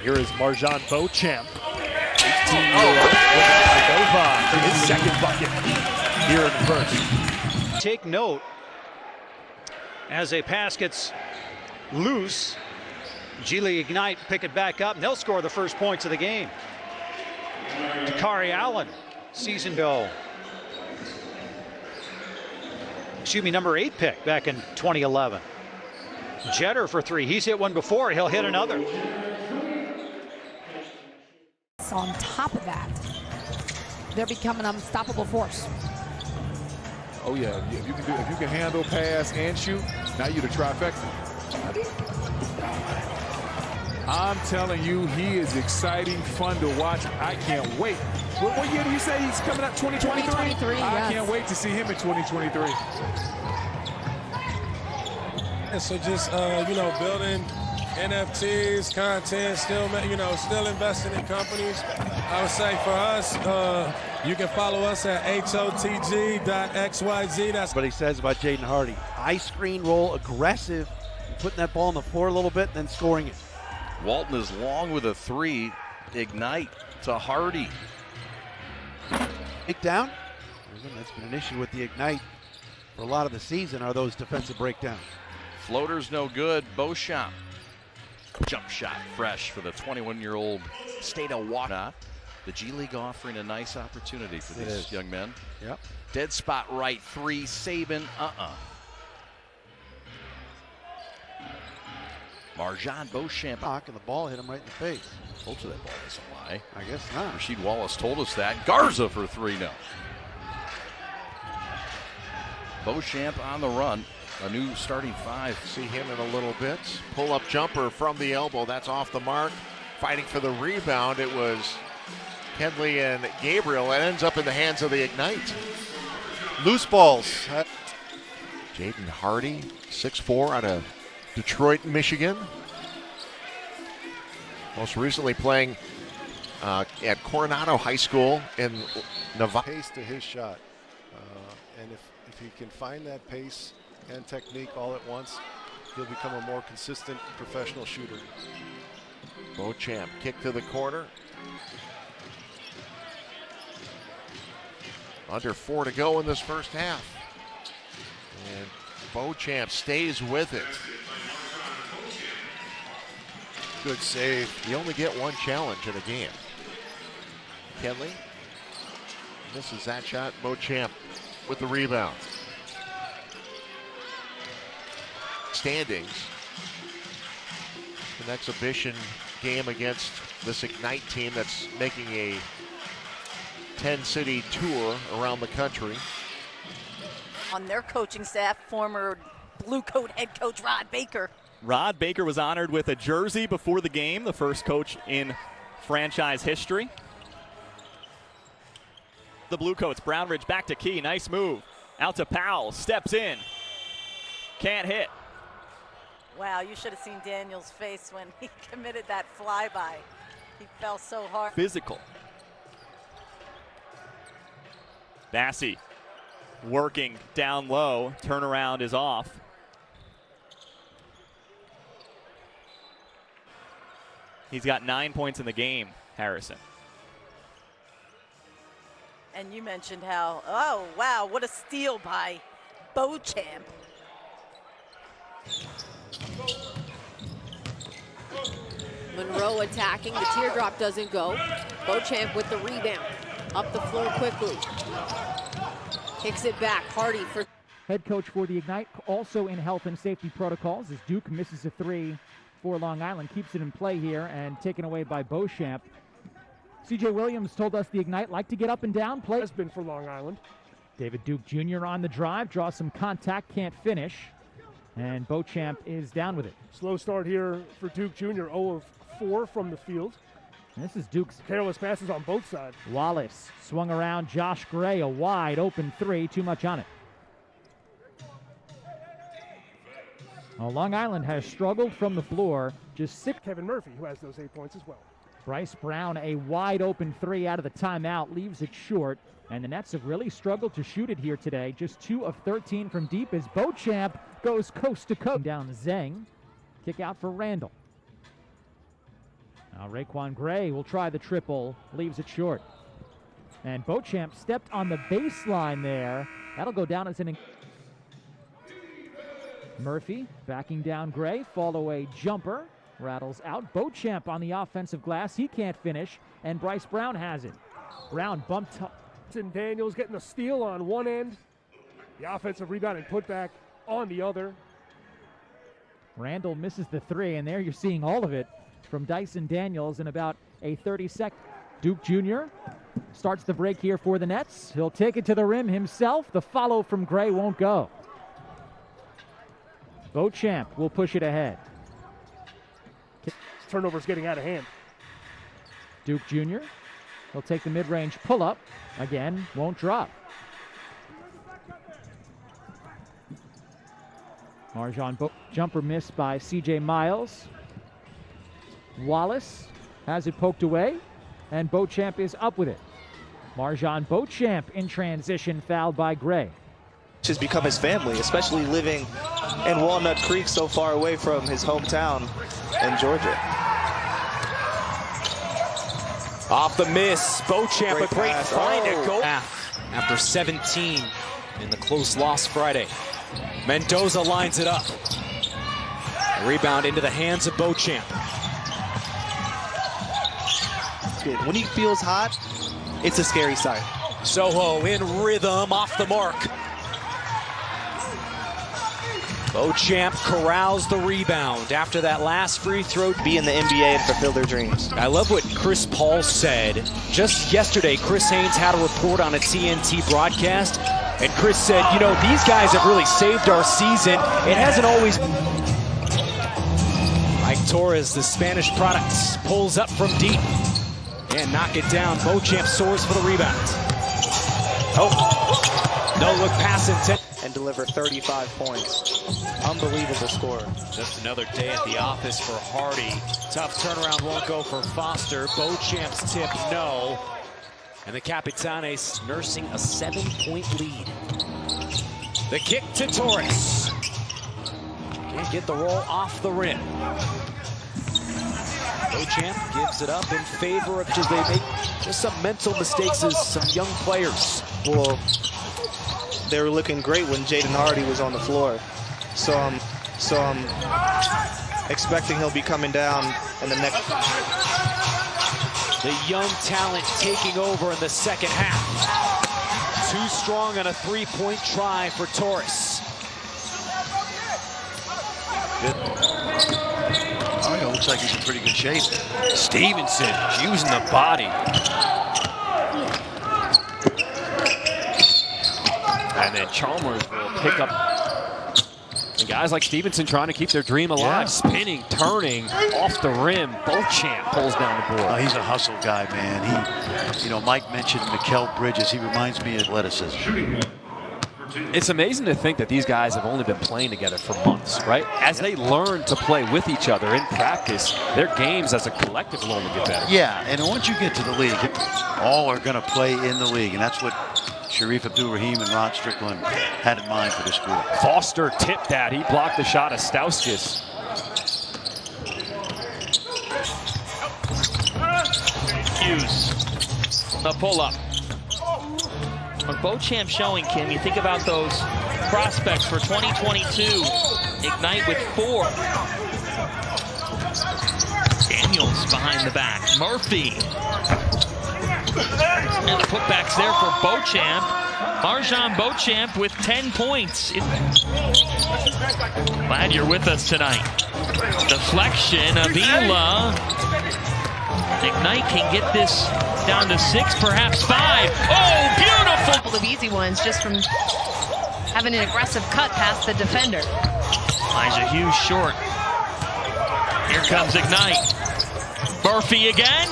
Here is Marjon Beauchamp. 18-year-old for his second bucket here in the first. Take note, as a pass gets loose, G League Ignite pick it back up, and they'll score the first points of the game. Dakari Allen, season goal. Excuse me, number 8 pick back in 2011. Jeter for 3. He's hit one before. He'll hit another. So on top of that, they're becoming an unstoppable force. Oh yeah, if you can handle, pass, and shoot, now you're the trifecta. I'm telling you, he is exciting, fun to watch. I can't wait. What year do you say he's coming up? 2023? 2023, I yes. can't wait to see him in 2023. And so just, building NFTs, content, still investing in companies. I would say for us, you can follow us at hotg.xyz. That's what he says about Jaden Hardy. High screen roll, aggressive, putting that ball on the floor a little bit and then scoring it. Walton is long with a 3. Ignite to Hardy. Take down. That's been an issue with the Ignite for a lot of the season, are those defensive breakdowns. Floater's no good. Beauchamp. Jump shot fresh for the 21-year-old state of Washington. The G League offering a nice opportunity for these young men. Yep. Dead spot right, 3, Saban, Marjon Beauchamp. And the ball hit him right in the face. Told you that ball doesn't lie. I guess not. Rasheed Wallace told us that. Garza for 3 now. Beauchamp on the run. A new starting 5. See him in a little bit. Pull-up jumper from the elbow. That's off the mark. Fighting for the rebound. It was Kenley and Gabriel. It ends up in the hands of the Ignite. Loose balls. Jaden Hardy, 6'4", out of Detroit, Michigan. Most recently playing at Coronado High School in Nevada. Pace to his shot. And if he can find that pace and technique all at once, he'll become a more consistent professional shooter. Beauchamp, kick to the corner. Under 4 to go in this first half. And Beauchamp stays with it. Good save. You only get one challenge in a game. Kenley misses that shot. Beauchamp with the rebound. Standings. An exhibition game against this Ignite team that's making a 10-city tour around the country. On their coaching staff, former Blue Coat head coach Rod Baker. Rod Baker was honored with a jersey before the game, the first coach in franchise history. The Blue Coats, Brownridge back to Key, nice move. Out to Powell, steps in, can't hit. Wow, you should have seen Daniel's face when he committed that flyby. He fell so hard. Physical. Bassey working down low, turnaround is off. He's got 9 points in the game, Harrison. And you mentioned how, oh, wow, what a steal by Beauchamp. Monroe attacking. The teardrop doesn't go. Beauchamp with the rebound. Up the floor quickly. Kicks it back. Hardy for... Head coach for the Ignite, also in health and safety protocols, as Duke misses a 3 for Long Island. Keeps it in play here and taken away by Beauchamp. C.J. Williams told us the Ignite like to get up and down. Play has been for Long Island. David Duke Jr. on the drive, draws some contact, can't finish. And Beauchamp is down with it. Slow start here for Duke Jr. 0 of 4 from the field. And this is Duke's careless passes on both sides. Wallace swung around Josh Gray, a wide open 3, too much on it. Well, Long Island has struggled from the floor. Just 6. Kevin Murphy, who has those 8 points as well. Bryce Brown, a wide open 3 out of the timeout, leaves it short. And the Nets have really struggled to shoot it here today. Just 2 of 13 from deep as Beauchamp goes coast to coast. Down Zeng. Kick out for Randall. Now Raquan Gray will try the triple. Leaves it short. And Beauchamp stepped on the baseline there. That'll go down as an... Murphy backing down Gray. Fall away jumper. Rattles out. Beauchamp on the offensive glass. He can't finish. And Bryce Brown has it. Brown bumped up. And Daniels getting the steal on one end. The offensive rebound and putback on the other. Randall misses the 3, and there you're seeing all of it from Dyson Daniels in about a 30-second. Duke Jr. starts the break here for the Nets. He'll take it to the rim himself. The follow from Gray won't go. Beauchamp will push it ahead. Turnover's getting out of hand. Duke Jr. He'll take the mid-range pull-up. Again, won't drop. Marjon jumper missed by C.J. Miles. Wallace has it poked away, and Beauchamp is up with it. Marjon Beauchamp in transition, fouled by Gray. Has become his family, especially living in Walnut Creek, so far away from his hometown in Georgia. Off the miss, Beauchamp, a great find to go. After 17 in the close loss Friday. Mendoza lines it up. A rebound into the hands of Beauchamp. When he feels hot, it's a scary sight. Soho in rhythm, off the mark. Beauchamp corrals the rebound after that last free throw. Be in the NBA and fulfill their dreams. I love what Chris Paul said. Just yesterday, Chris Haynes had a report on a TNT broadcast, and Chris said, you know, these guys have really saved our season. It hasn't always... Mike Torres, the Spanish product, pulls up from deep and knock it down. Beauchamp soars for the rebound. Oh, no look pass intent. And deliver 35 points. Unbelievable score. Just another day at the office for Hardy. Tough turnaround won't go for Foster. Beauchamp's tip, no. And the Capitanes nursing a 7-point lead. The kick to Torres. Can't get the roll off the rim. Beauchamp gives it up in favor of just they make just some mental mistakes as some young players. Well, they were looking great when Jaden Hardy was on the floor. So I'm expecting he'll be coming down in the next. The young talent taking over in the second half. Too strong on a three-point try for Torres. Oh, it looks like he's in pretty good shape. Stevenson using the body. And then Chalmers will pick up. And guys like Stevenson trying to keep their dream alive. Spinning, turning, off the rim. Beauchamp pulls down the board. Oh, he's a hustle guy, man. He, you know, Mike mentioned Mikal Bridges. He reminds me of athleticism. It's amazing to think that these guys have only been playing together for months, right? As they learn to play with each other in practice, their games as a collective will only get better. Yeah, and once you get to the league, all are going to play in the league, and that's what Sharif Abdul-Rahim and Rod Strickland had in mind for this group. Foster tipped that. He blocked the shot of Stauskas. Hughes, a pull-up. When Beauchamp showing, Kim, you think about those prospects for 2022. Ignite with 4. Daniels behind the back. Murphy. And the putbacks there for Beauchamp. Marjon Beauchamp with 10 points. Glad you're with us tonight. Deflection, Avila. Ignite can get this down to 6, perhaps 5. Oh, beautiful! A couple of easy ones just from having an aggressive cut past the defender. Elijah Hughes short. Here comes Ignite. Murphy again.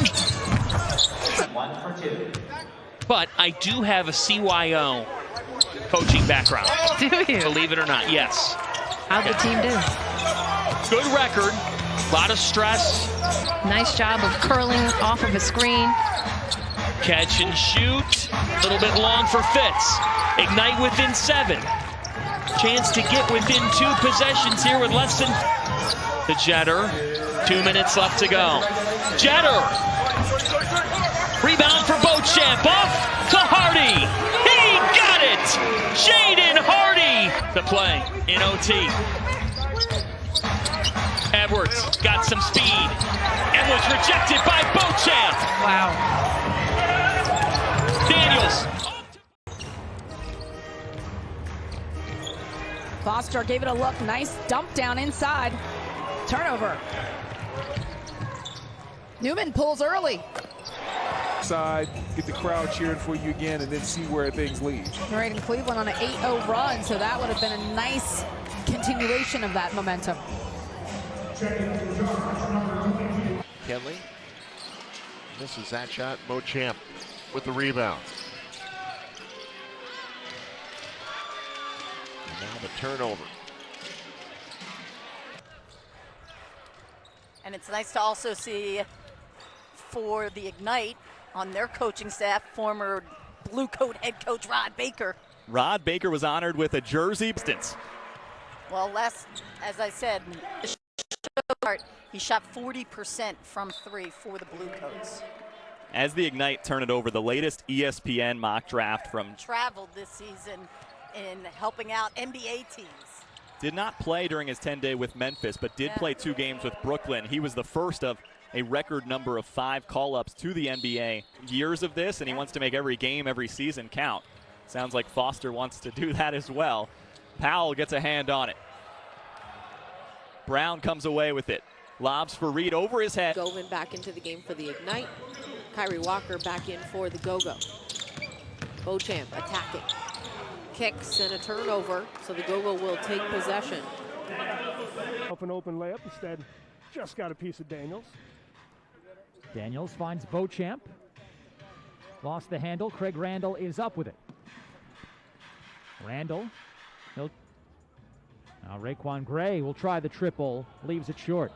1 for 2. But I do have a CYO coaching background. Do you? Believe it or not, yes. How'd the team do? Good record. A lot of stress. Nice job of curling off of a screen. Catch and shoot. A little bit long for Fitz. Ignite within 7. Chance to get within 2 possessions here with less than... The Jetter. 2 minutes left to go. Jetter. Rebound for Beauchamp. Off to Hardy. He got it. Jaden Hardy. The play in OT. Edwards got some speed and was rejected by Beauchamp. Wow. Daniels. Foster gave it a look. Nice dump down inside. Turnover. Newman pulls early. Side, get the crowd cheering for you again, and then see where things lead. All right, in Cleveland on an 8-0 run, so that would have been a nice continuation of that momentum. Kenley misses that shot. Beauchamp with the rebound. And now the turnover. And it's nice to also see for the Ignite on their coaching staff, former Blue Coat head coach Rod Baker. Rod Baker was honored with a jersey. Well, as I said, he shot 40% from 3 for the Blue Coats. As the Ignite turn it over, the latest ESPN mock draft from traveled this season in helping out NBA teams. Did not play during his 10-day with Memphis, but did play 2 games with Brooklyn. He was the first of a record number of 5 call-ups to the NBA. Years of this, and he wants to make every game, every season count. Sounds like Foster wants to do that as well. Powell gets a hand on it. Brown comes away with it. Lobs for Reed over his head. Govan back into the game for the Ignite. Kyrie Walker back in for the Go-Go. Beauchamp attacking. Kicks and a turnover, so the Go-Go will take possession. Up an open layup instead. Just got a piece of Daniels. Daniels finds Beauchamp. Lost the handle. Craig Randall is up with it. Randall. Now Raquan Gray will try the triple. Leaves it short.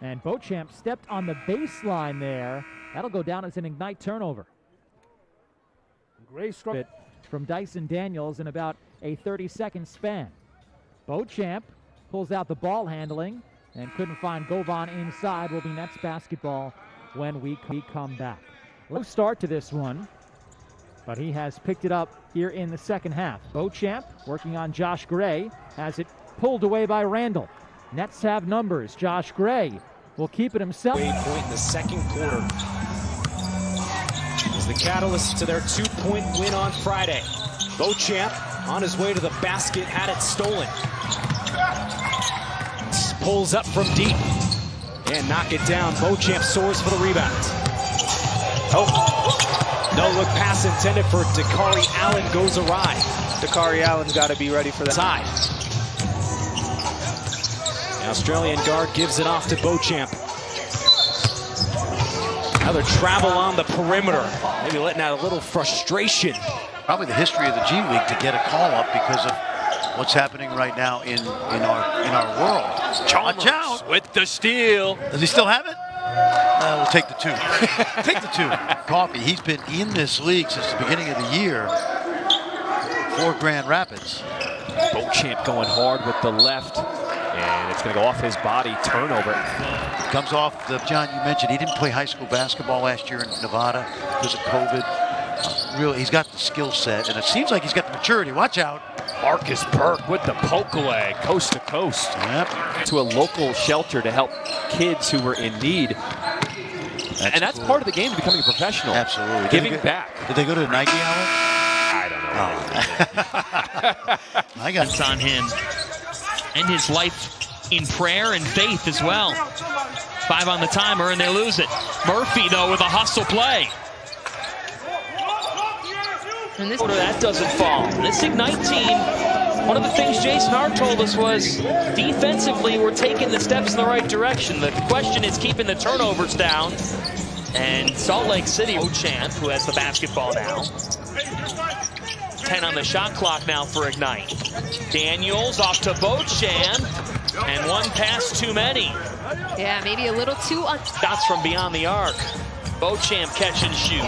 And Beauchamp stepped on the baseline there. That'll go down as an Ignite turnover. Gray struck it from Dyson Daniels in about a 30-second span. Beauchamp pulls out the ball handling and couldn't find Govan inside. Will be Nets basketball when we come back. Low start to this one, but he has picked it up here in the second half. Beauchamp working on Josh Gray, has it pulled away by Randall. Nets have numbers. Josh Gray will keep it himself. Point in the second quarter is the catalyst to their 2-point win on Friday. Beauchamp on his way to the basket, had it stolen. Pulls up from deep and knock it down. Beauchamp soars for the rebound. Oh, no look pass intended for Dakari Allen goes awry. Dakari Allen's got to be ready for that. Side. The Australian guard gives it off to Beauchamp. Another travel on the perimeter. Maybe letting out a little frustration. Probably the history of the G League to get a call up because of what's happening right now in our world. Watch out with the steal. Does he still have it? We'll take the 2. Take the 2. Coffee. He's been in this league since the beginning of the year for Grand Rapids. Beauchamp going hard with the left, and it's going to go off his body. Turnover. Comes off the, John, you mentioned he didn't play high school basketball last year in Nevada because of COVID. Really, he's got the skill set, and it seems like he's got the maturity. Watch out. Marcus Burke with the poke away, coast to coast. Yep. To a local shelter to help kids who were in need. That's cool. part of the game to becoming a professional. Absolutely. Giving back. Did they go to the Nike hour? I don't know. I got it's on him. And his life in prayer and faith as well. 5 on the timer and they lose it. Murphy, though, with a hustle play. And this order that doesn't fall. This Ignite team, one of the things Jason Hart told us was defensively we're taking the steps in the right direction. The question is keeping the turnovers down. And Salt Lake City, Beauchamp, who has the basketball now. 10 on the shot clock now for Ignite. Daniels off to Beauchamp, and 1 pass too many. Yeah, maybe a little too. Shots from beyond the arc. Beauchamp catch and shoot.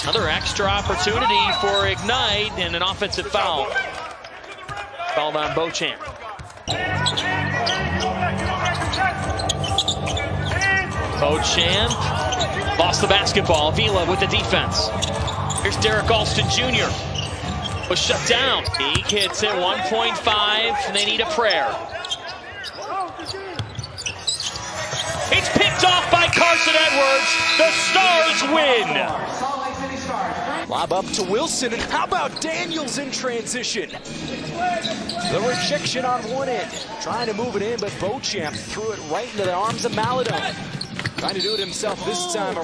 Another extra opportunity for Ignite and an offensive foul. Fouled on Beauchamp. Beauchamp lost the basketball. Vila with the defense. Here's Derek Alston Jr. Was shut down. He hits it 1.5 and they need a prayer. It's picked off by Carson Edwards. The Stars win. Lob up to Wilson, and how about Daniels in transition? The rejection on one end, trying to move it in, but Beauchamp threw it right into the arms of Maladon. Trying to do it himself this time.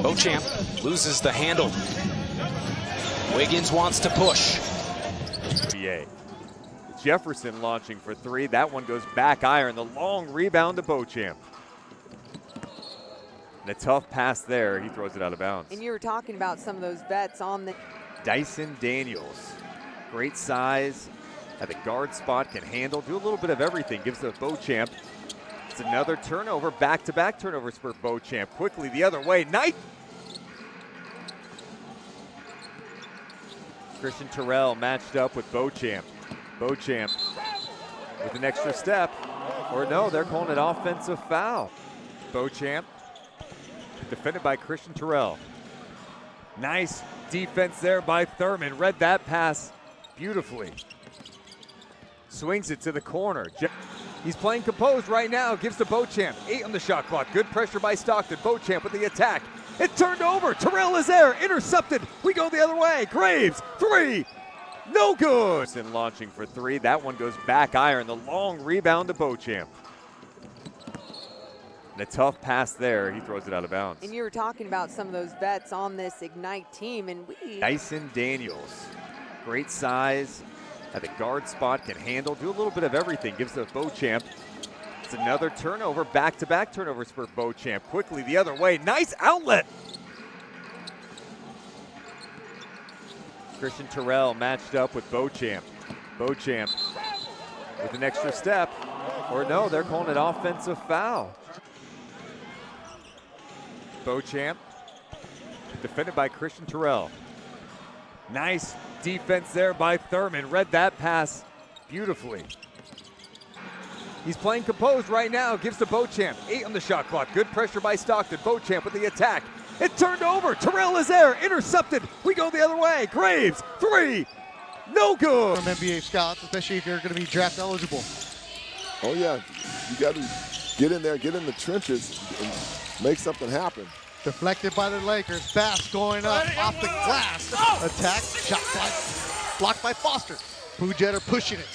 Beauchamp loses the handle. Wiggins wants to push. Jefferson launching for 3. That one goes back iron. The long rebound to Beauchamp. And a tough pass there. He throws it out of bounds. And you were talking about some of those bets on the... Dyson Daniels. Great size. At the guard spot. Can handle. Do a little bit of everything. Gives the Beauchamp. It's another turnover. Back-to-back turnovers for Beauchamp. Quickly the other way. Knight. Christian Terrell matched up with Beauchamp. Beauchamp with an extra step. Or no, they're calling it offensive foul. Beauchamp, defended by Christian Terrell. Nice defense there by Thurman. Read that pass beautifully. Swings it to the corner. He's playing composed right now. Gives to Beauchamp. 8 on the shot clock. Good pressure by Stockton. Beauchamp with the attack. It turned over. Terrell is there. Intercepted. We go the other way. Graves. 3. No good. And launching for 3. That one goes back iron. The long rebound to Beauchamp. And a tough pass there. He throws it out of bounds. And you were talking about some of those vets on this Ignite team, and Dyson Daniels. Great size. At the guard spot, can handle, do a little bit of everything. Gives to Beauchamp. It's another turnover, back-to-back turnovers for Beauchamp. Quickly the other way, nice outlet. Christian Terrell matched up with Beauchamp. Beauchamp with an extra step. Or no, they're calling it offensive foul. Beauchamp, defended by Christian Terrell. Nice defense there by Thurman. Read that pass beautifully. He's playing composed right now. Gives to Beauchamp. 8 on the shot clock. Good pressure by Stockton. Beauchamp with the attack. It turned over. Terrell is there. Intercepted. We go the other way. Graves. 3. No good. From NBA scouts, especially if you're going to be draft eligible. Oh, yeah. You got to get in there, get in the trenches, and make something happen. Deflected by the Lakers. Bass going up off the glass. Attack. Shot blocked by Foster. Beauchamp pushing it.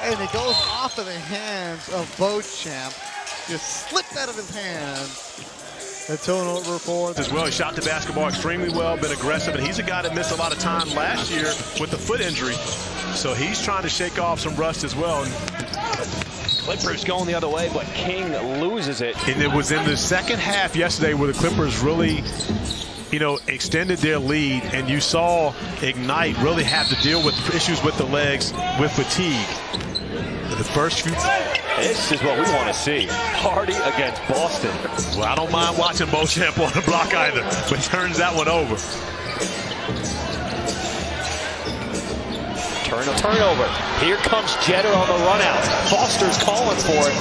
And it goes off of the hands of Beauchamp. Just slipped out of his hands. And turnover for as well. He shot the basketball extremely well, been aggressive, and he's a guy that missed a lot of time last year with the foot injury. So he's trying to shake off some rust as well. Clippers going the other way, but King loses it. And it was in the second half yesterday where the Clippers really, extended their lead, and you saw Ignite really have to deal with issues with the legs, with fatigue. The first few. This is what we want to see. Hardy against Boston. Well, I don't mind watching Beauchamp on the block either, but turns that one over. Turnover. Here comes Jeter on the run out. Foster's calling for it.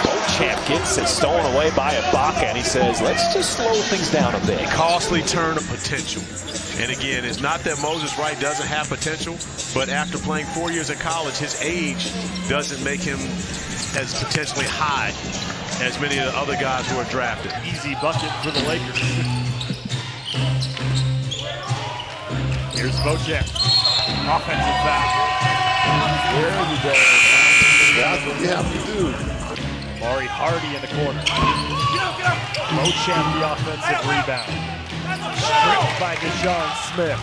Beauchamp gets it stolen away by Ibaka, and he says, let's just slow things down a bit. A costly turn of potential. And again, it's not that Moses Wright doesn't have potential, but after playing 4 years in college, his age doesn't make him as potentially high as many of the other guys who are drafted. Easy bucket for the Lakers. Here's Beauchamp. Offensive foul. There you go. That's what you have to do. Maury Hardy in the corner. Beauchamp the offensive rebound. Stripped by Deshaun Smith.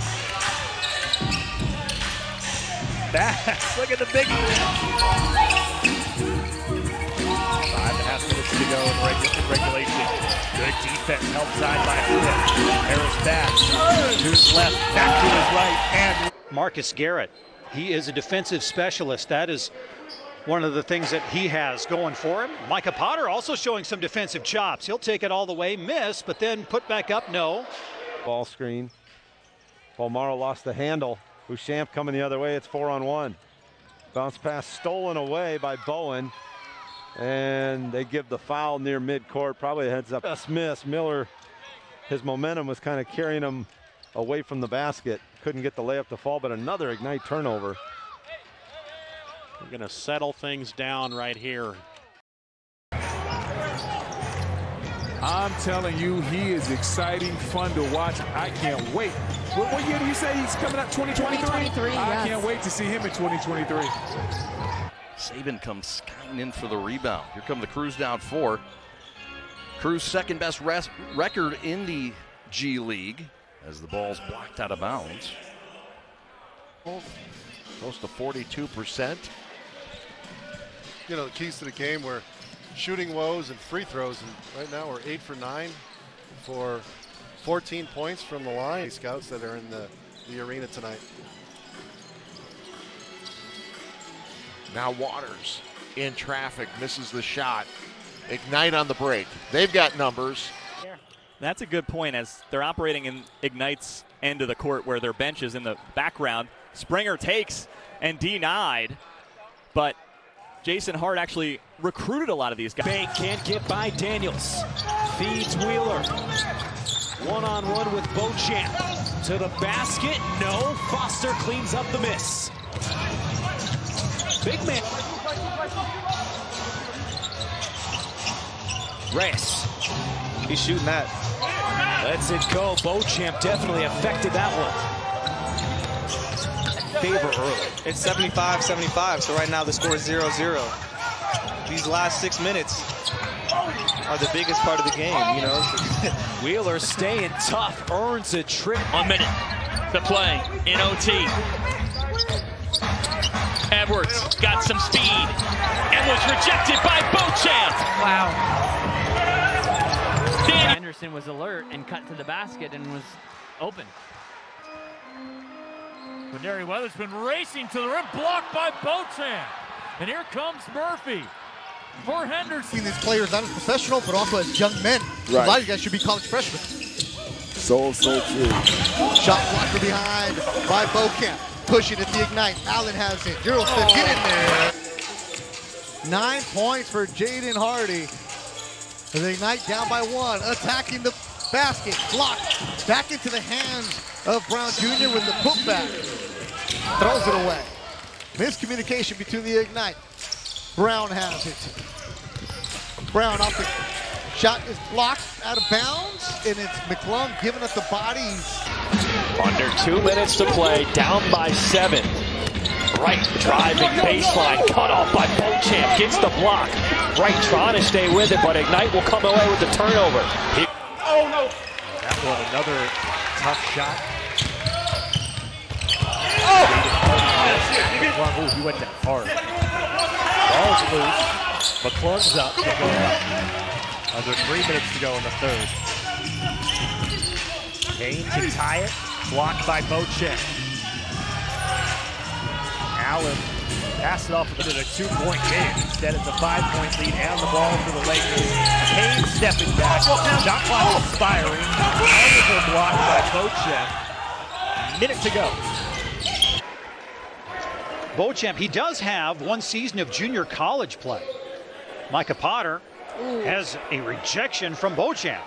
Bass, look at the big. 5.5 minutes to go in regulation. Good defense, helped side by Smith. Harris back. Who's left, back to his right, and Marcus Garrett. He is a defensive specialist. That is one of the things that he has going for him. Micah Potter also showing some defensive chops. He'll take it all the way, miss, but then put back up, no. Ball screen. Palmaro lost the handle. Beauchamp coming the other way. It's 4-on-1. Bounce pass stolen away by Bowen. And they give the foul near midcourt. Probably a heads up. Just miss. Miller, his momentum was kind of carrying him away from the basket. Couldn't get the layup to fall, but another Ignite turnover. We're going to settle things down right here. I'm telling you, he is exciting, fun to watch. I can't wait. What year do you say he's coming up? 2023? 2023, I can't wait to see him in 2023. Saban comes skiing in for the rebound. Here come the Crews down 4. Crews' second best record in the G League as the ball's blocked out of bounds. Close to 42%. The keys to the game were shooting woes and free throws, and right now we're 8 for 9 for 14 points from the line. Scouts that are in the arena tonight. Now Waters in traffic, misses the shot. Ignite on the break. They've got numbers. That's a good point, as they're operating in Ignite's end of the court where their bench is in the background. Springer takes and denied, but Jason Hart actually recruited a lot of these guys. Bank can't get by Daniels. Feeds Wheeler. One-on-one with Beauchamp. To the basket, no. Foster cleans up the miss. Big man. Reyes. He's shooting that. Lets it go. Beauchamp definitely affected that one. Favor early. It's 75-75, so right now the score is 0-0. These last 6 minutes are the biggest part of the game, you know. Wheeler staying tough, earns a trip. 1 minute to play in OT. Edwards got some speed and was rejected by Beauchamp. Wow. Anderson was alert and cut to the basket and was open. Quindary Weatherspoon racing to the rim, blocked by Beauchamp. And here comes Murphy for Henderson. These players not as professional, but also as young men. Right. A lot of you guys should be college freshmen. So true. Shot blocker behind by Beauchamp. Pushing at the ignite. Allen has it. Eurostep, get in there. 9 points for Jaden Hardy. The ignite down by 1. Attacking the basket. Blocked. Back into the hands of Brown Jr. with the putback. Throws it away. Miscommunication between the ignite. Brown has it. Brown off the shot is blocked out of bounds, and it's McClung giving us the bodies. Under 2 minutes to play, down by 7. Wright driving baseline, cut off by Beauchamp, gets the block. Wright trying to stay with it, but Ignite will come away with the turnover. Oh no! That one, another tough shot. Oh! He went down hard. Ball's loose. McClung's up to go up. Under 3 minutes to go in the third. Kane to tie it. Blocked by Beauchamp. Allen passed it off with a 2-point game. Instead, it's a 5-point lead and the ball for the Lakers. Kane stepping back. Shot clock expiring. Wonderful block by Beauchamp. Minute to go. Beauchamp, he does have 1 season of junior college play. Micah Potter has a rejection from Beauchamp.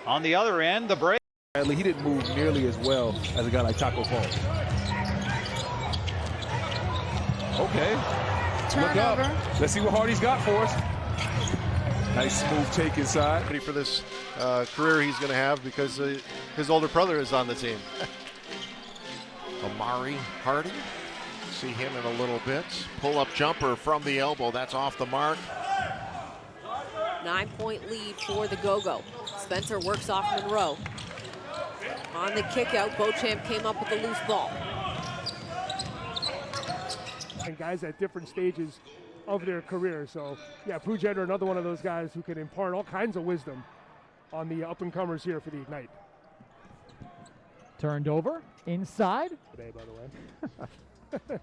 On the other end, the break. He didn't move nearly as well as a guy like Taco Fall. Okay. Look up. Let's see what Hardy's got for us. Nice smooth take inside. Ready for this career he's going to have because his older brother is on the team. Amari Hardy. See him in a little bit. Pull-up jumper from the elbow. That's off the mark. 9-point lead for the Go-Go. Spencer works off Monroe. On the kick out, Beauchamp came up with the loose ball. And guys at different stages of their career. So, yeah, Pujetter, another one of those guys who can impart all kinds of wisdom on the up-and-comers here for the Ignite. Turned over, inside. Today, by the way.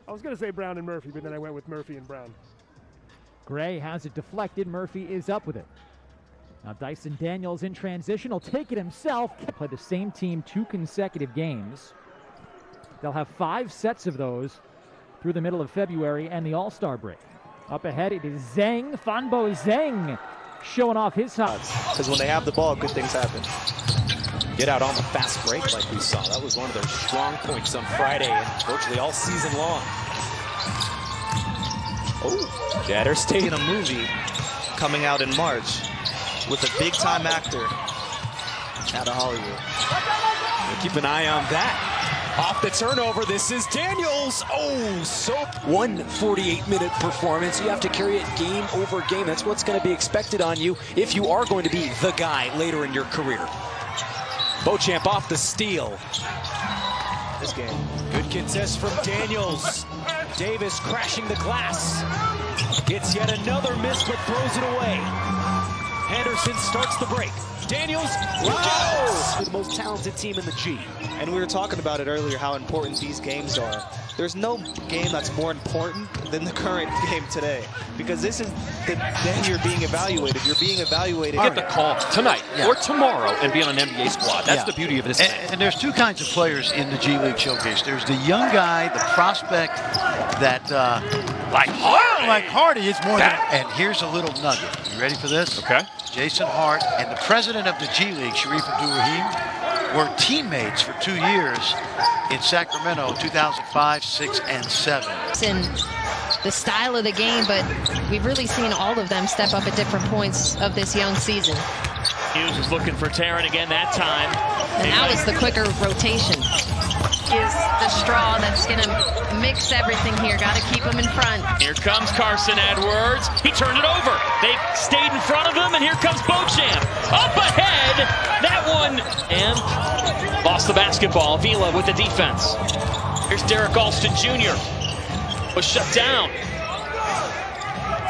I was going to say Brown and Murphy, but then I went with Murphy and Brown. Gray has it deflected. Murphy is up with it. Now Dyson Daniels in transition. He'll take it himself. Play the same team 2 consecutive games. They'll have 5 sets of those through the middle of February and the All-Star break. Up ahead, it is Zhang. Fanbo Zhang showing off his shots. Because when they have the ball, good things happen. Get out on the fast break like we saw. That was one of their strong points on Friday and virtually all season long. Oh, Jetter stayed in a movie coming out in March with a big-time actor out of Hollywood. We'll keep an eye on that. Off the turnover, this is Daniels. Oh, so 148-minute performance. You have to carry it game over game. That's what's going to be expected on you if you are going to be the guy later in your career. Beauchamp off the steal. This game. Good contest from Daniels. Davis crashing the glass. Gets yet another miss, but throws it away. Henderson starts the break. Daniels, wow! The most talented team in the G. And we were talking about it earlier, how important these games are. There's no game that's more important than the current game today, because this is then you're being evaluated. You're being evaluated. Get the call tonight or tomorrow and be on an NBA squad. That's the beauty of this thing. And there's two kinds of players in the G League Showcase. There's the young guy, the prospect that like Hardy is more than. And here's a little nugget. You ready for this? Okay. Jason Hart and the president of the G League, Sharif Abdul-Rahim, were teammates for 2 years in Sacramento, 2005, 6, and 7. In the style of the game, but we've really seen all of them step up at different points of this young season. Hughes is looking for Tarrant again that time. And that was the quicker rotation. Is the straw that's going to mix everything here. Got to keep him in front. Here comes Carson Edwards. He turned it over. They stayed in front of him, and here comes Beauchamp. Up ahead. That one. And lost the basketball. Vila with the defense. Here's Derek Alston Jr. Was shut down.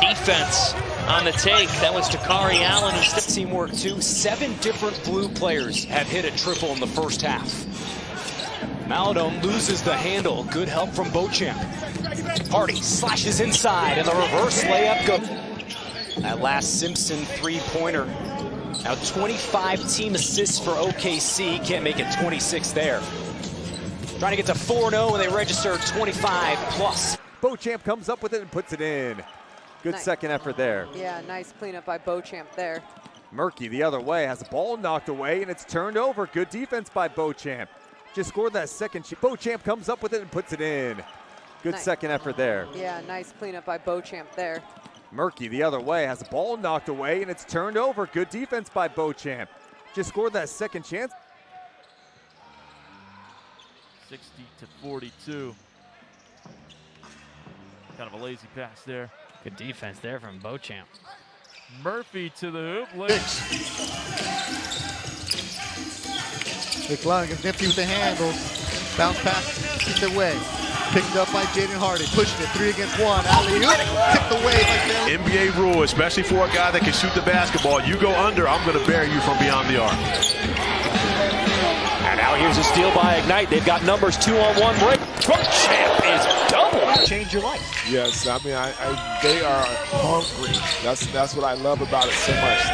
Defense on the take. That was Takari Allen. Teamwork too. 7 different blue players have hit a triple in the first half. Maladone loses the handle. Good help from Beauchamp. Hardy slashes inside, and the reverse layup goes. That last Simpson three-pointer. Now 25 team assists for OKC. Can't make it 26 there. Trying to get to 4-0, and they register 25 plus. Beauchamp comes up with it and puts it in. Good second effort there. Yeah, nice cleanup by Beauchamp there. Murky the other way, has the ball knocked away, and it's turned over. Good defense by Beauchamp. Just scored that second. Beauchamp comes up with it and puts it in. Good second effort there. Yeah, nice cleanup by Beauchamp there. Murky the other way, has the ball knocked away, and it's turned over. Good defense by Beauchamp. Just scored that second chance. 60-42. Kind of a lazy pass there. Good defense there from Beauchamp. Murphy to the hoop. McClung is nifty with the handles. Bounce pass, kicked away. Picked up by Jaden Hardy, pushing it 3 against 1. Alley-oop, tipped away by Taylor. NBA rule, especially for a guy that can shoot the basketball. You go under, I'm going to bury you from beyond the arc. And now here's a steal by Ignite. They've got numbers 2-on-1 break. Beauchamp is double. Change your life. Yes, I mean, they are hungry. That's what I love about it so much.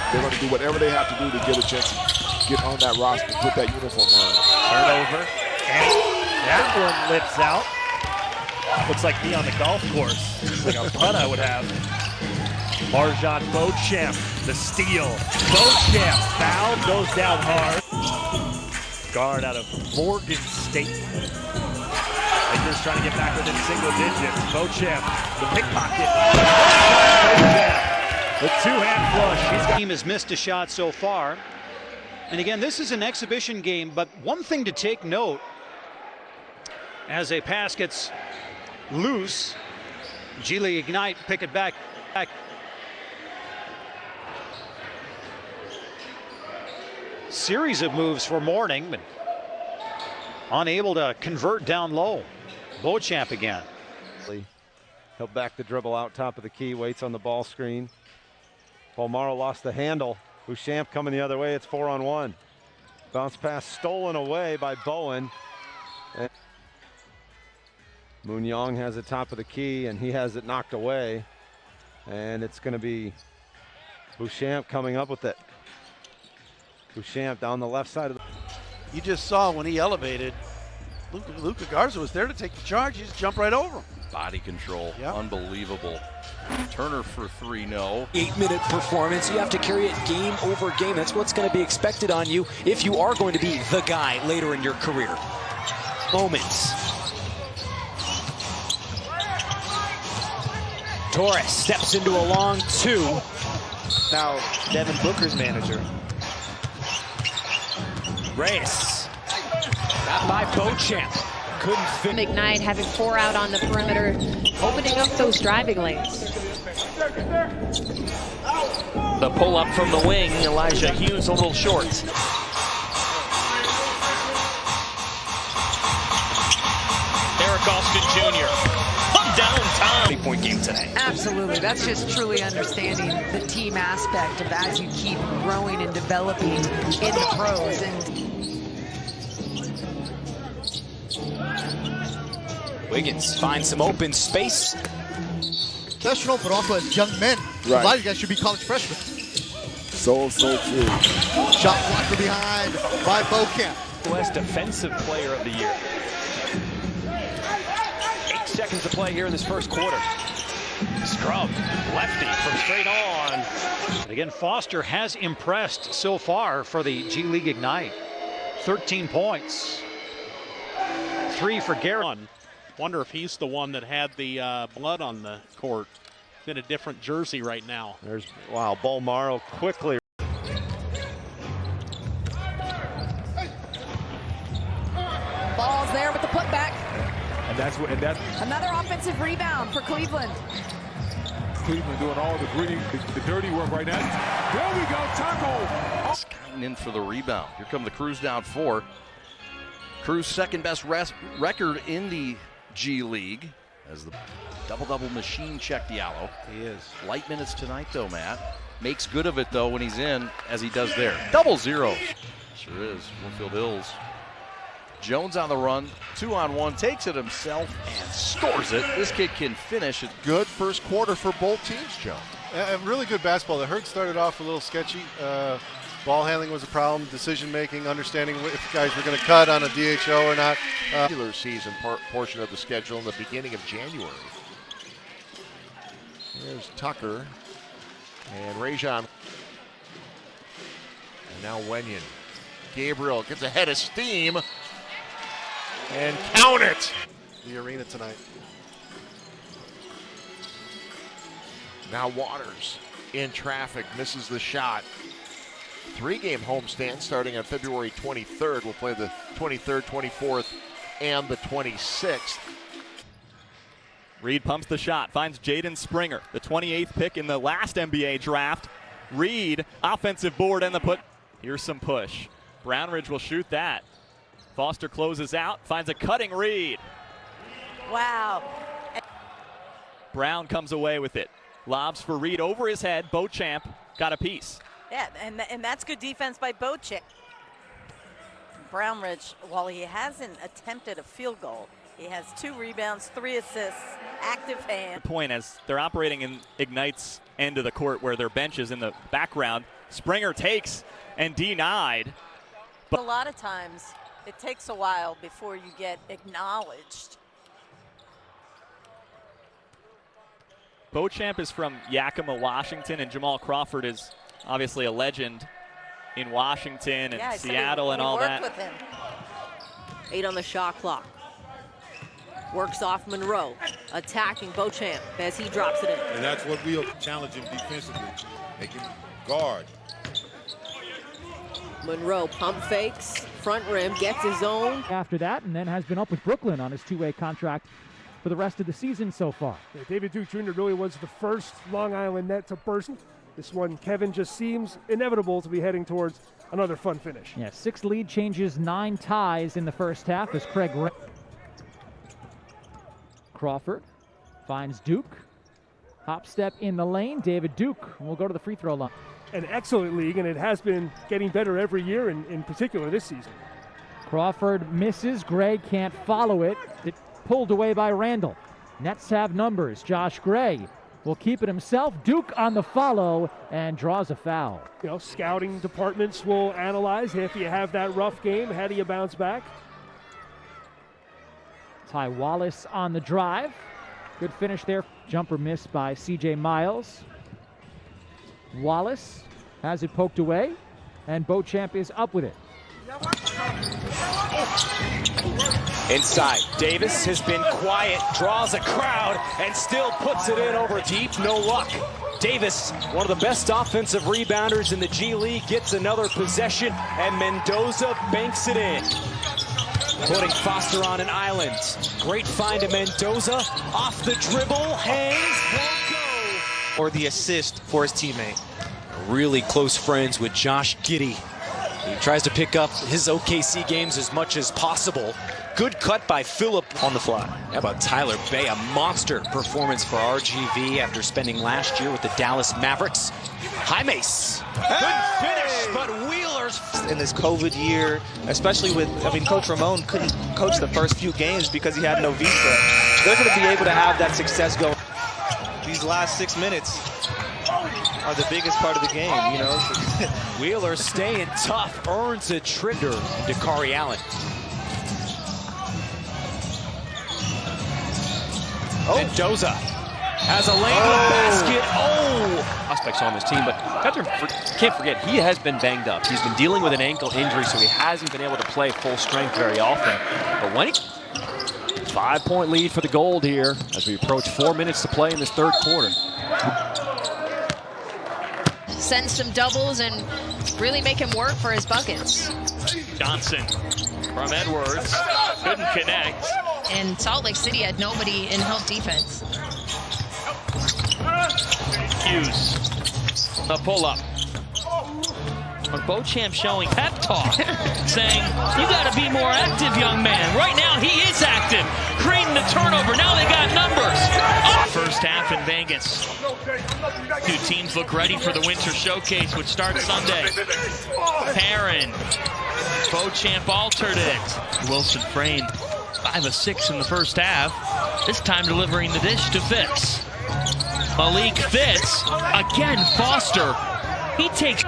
They're going to do whatever they have to do to get a chance to get on that roster and put that uniform on. Turnover, and that one lifts out. Looks like me on the golf course. Looks like a putt I would have. Marjon Beauchamp, the steal. Beauchamp foul, goes down hard. Guard out of Morgan State. Lakers trying to get back within single digits. Beauchamp, the pickpocket. The two-hand flush. The team has missed a shot so far. And again, this is an exhibition game, but one thing to take note, as a pass gets loose, G League Ignite pick it back. Series of moves for Morning, but unable to convert down low. Beauchamp again. He'll back the dribble out top of the key, waits on the ball screen. Bolmaro lost the handle. Beauchamp coming the other way, it's 4-on-1. Bounce pass stolen away by Bowen. And Munyong has it top of the key, and he has it knocked away. And it's going to be Beauchamp coming up with it. Beauchamp down the left side of the... You just saw when he elevated, Luka Garza was there to take the charge. He just jumped right over him. Body control, unbelievable. Turner for 3, no. 8-minute performance. You have to carry it game over game. That's what's going to be expected on you if you are going to be the guy later in your career. Moments. Torres steps into a long 2. Now Devin Booker's manager. Reyes. Got by Beauchamp. Couldn't fit. McKnight having 4 out on the perimeter, opening up those driving lanes. The pull up from the wing, Elijah Hughes a little short. Derek Alston Jr. Come downtown. 20-point game today. Absolutely. That's just truly understanding the team aspect of as you keep growing and developing in the pros. And Wiggins finds some open space. Professional, but also as young men. Right. A lot of you guys should be college freshmen. So true. Shot blocked from behind by Beauchamp. West Defensive Player of the Year. 8 seconds to play here in this first quarter. Scrub, lefty from straight on. And again, Foster has impressed so far for the G League Ignite. 13 points. 3 for Garrett. Wonder if he's the one that had the blood on the court. It's in a different jersey right now. There's, wow, Bolmaro quickly. Ball's there with the putback. And that's what. Another offensive rebound for Cleveland. Cleveland doing all the dirty work right now. There we go, tackle. Skiting in for the rebound. Here come the Crews down 4. Crews' second best record in the G League as the double-double machine checked Diallo. He is. Light minutes tonight, though, Matt. Makes good of it, though, when he's in, as he does there. 0-0. Sure is. Winfield Hills. Jones on the run, 2-on-1, takes it himself and scores it. This kid can finish it. Good first quarter for both teams, Joe. Really good basketball. The Herd started off a little sketchy. Ball handling was a problem, decision making, understanding if guys were going to cut on a DHO or not. Regular season portion of the schedule in the beginning of January. Here's Tucker and Marjon. And now Wenyon. Gabriel gets a head of steam and count it. The arena tonight. Now Waters in traffic, misses the shot. 3-game homestand starting on February 23rd. We'll play the 23rd, 24th, and the 26th. Reed pumps the shot, finds Jaden Springer, the 28th pick in the last NBA draft. Reed, offensive board and the put. Here's some push. Brownridge will shoot that. Foster closes out, finds a cutting Reed. Wow. Brown comes away with it. Lobs for Reed over his head. Beauchamp got a piece. Yeah, and that's good defense by Beauchamp. Brownridge, while he hasn't attempted a field goal, he has 2 rebounds, 3 assists, active hand. Point as they're operating in Ignite's end of the court where their bench is in the background. Springer takes and denied. But a lot of times it takes a while before you get acknowledged. Beauchamp is from Yakima, Washington, and Jamal Crawford is obviously a legend in Washington and Seattle and all that. With him. 8 on the shot clock. Works off Monroe, attacking Beauchamp as he drops it in. And that's what we'll challenge him defensively. They can guard. Monroe pump fakes, front rim, gets his own. After that, and then has been up with Brooklyn on his 2-way contract for the rest of the season so far. Yeah, David Duke Jr. really was the first Long Island net to burst. This one, Kevin, just seems inevitable to be heading towards another fun finish. Yeah, 6 lead changes, 9 ties in the first half as Craig Crawford finds Duke. Hop step in the lane. David Duke will go to the free throw line. An excellent league, and it has been getting better every year, in particular this season. Crawford misses. Gray can't follow it. It pulled away by Randall. Nets have numbers. Josh Gray will keep it himself. Duke on the follow and draws a foul. You know, scouting departments will analyze if you have that rough game, how do you bounce back? Ty Wallace on the drive. Good finish there. Jumper missed by C.J. Miles. Wallace has it poked away, and Beauchamp is up with it. Inside, Davis has been quiet, draws a crowd, and still puts it in over deep. No luck. Davis, one of the best offensive rebounders in the G League, gets another possession, and Mendoza banks it in. Putting Foster on an island. Great find to Mendoza. Off the dribble, hangs, won't go. Or the assist for his teammate. Really close friends with Josh Giddey. He tries to pick up his OKC games as much as possible. Good cut by Phillip on the fly. How about Tyler Bay? A monster performance for RGV after spending last year with the Dallas Mavericks. James. Good finish, but Wheeler Stars in this COVID year, especially with, I mean, Coach Ramon couldn't coach the first few games because he had no visa. They're going to be able to have that success going. These last 6 minutes are the biggest part of the game, you know. Wheeler staying tough, earns a trigger to Dakari Allen. Mendoza has a lane to the basket. Prospects on this team, but can't forget he has been banged up. He's been dealing with an ankle injury, so he hasn't been able to play full strength very often. But when he 5-point lead for the Gold here as we approach 4 minutes to play in this third quarter. Send some doubles and really make him work for his buckets. Johnson from Edwards. Couldn't connect. And Salt Lake City had nobody in help defense. Hughes. A pull-up. Beauchamp showing pep talk, saying, you got to be more active, young man. Right now, he is active. Creating the turnover. Now they got numbers. First half in Vegas. Two teams look ready for the Winter Showcase, which starts Sunday. Perrin. Beauchamp altered it. Wilson framed 5 of 6 in the first half. This time delivering the dish to Fitz. Malik Fitz. Again, Foster. He takes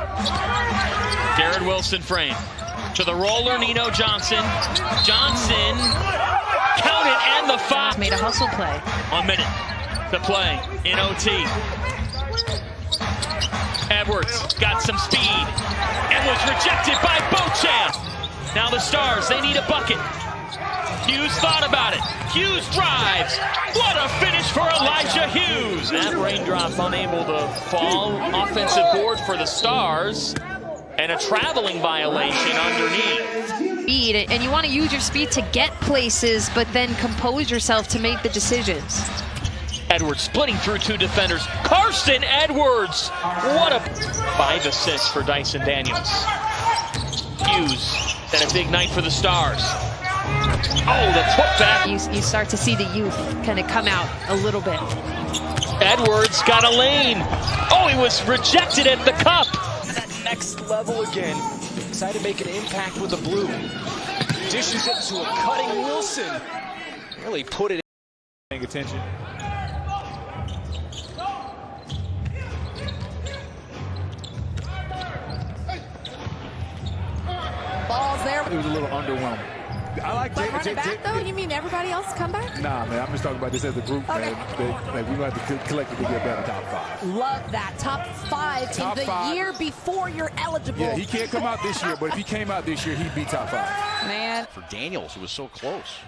Jared Wilson frame to the roller, Nino Johnson. Johnson counted and the foul. Made a hustle play. 1 minute to play in OT. Edwards got some speed and was rejected by Beauchamp. Now the Stars, they need a bucket. Hughes thought about it. Hughes drives. What a finish for Elijah Hughes. That raindrop unable to fall. Offensive board for the Stars. And a traveling violation underneath. Speed, and you want to use your speed to get places, but then compose yourself to make the decisions. Edwards splitting through 2 defenders. Carson Edwards. What a 5 assists for Dyson Daniels. Hughes. Then a big night for the Stars. Oh, the putback. You start to see the youth kind of come out a little bit. Edwards got a lane. Oh, he was rejected at the cup. That next level again. Decided to make an impact with the blue. Dishes it to a cutting Wilson. Really put it in. Paying attention. Ball's there. It was a little underwhelming. I like But running back, though? You mean everybody else come back? Nah, man, I'm just talking about this as a group, okay. man. We're going to have to collectively get a better top 5. Love that. Top 5 Top in the 5. year before you're eligible. Yeah, he can't come out this year, but if he came out this year, he'd be top 5. Man. For Daniels, who was so close.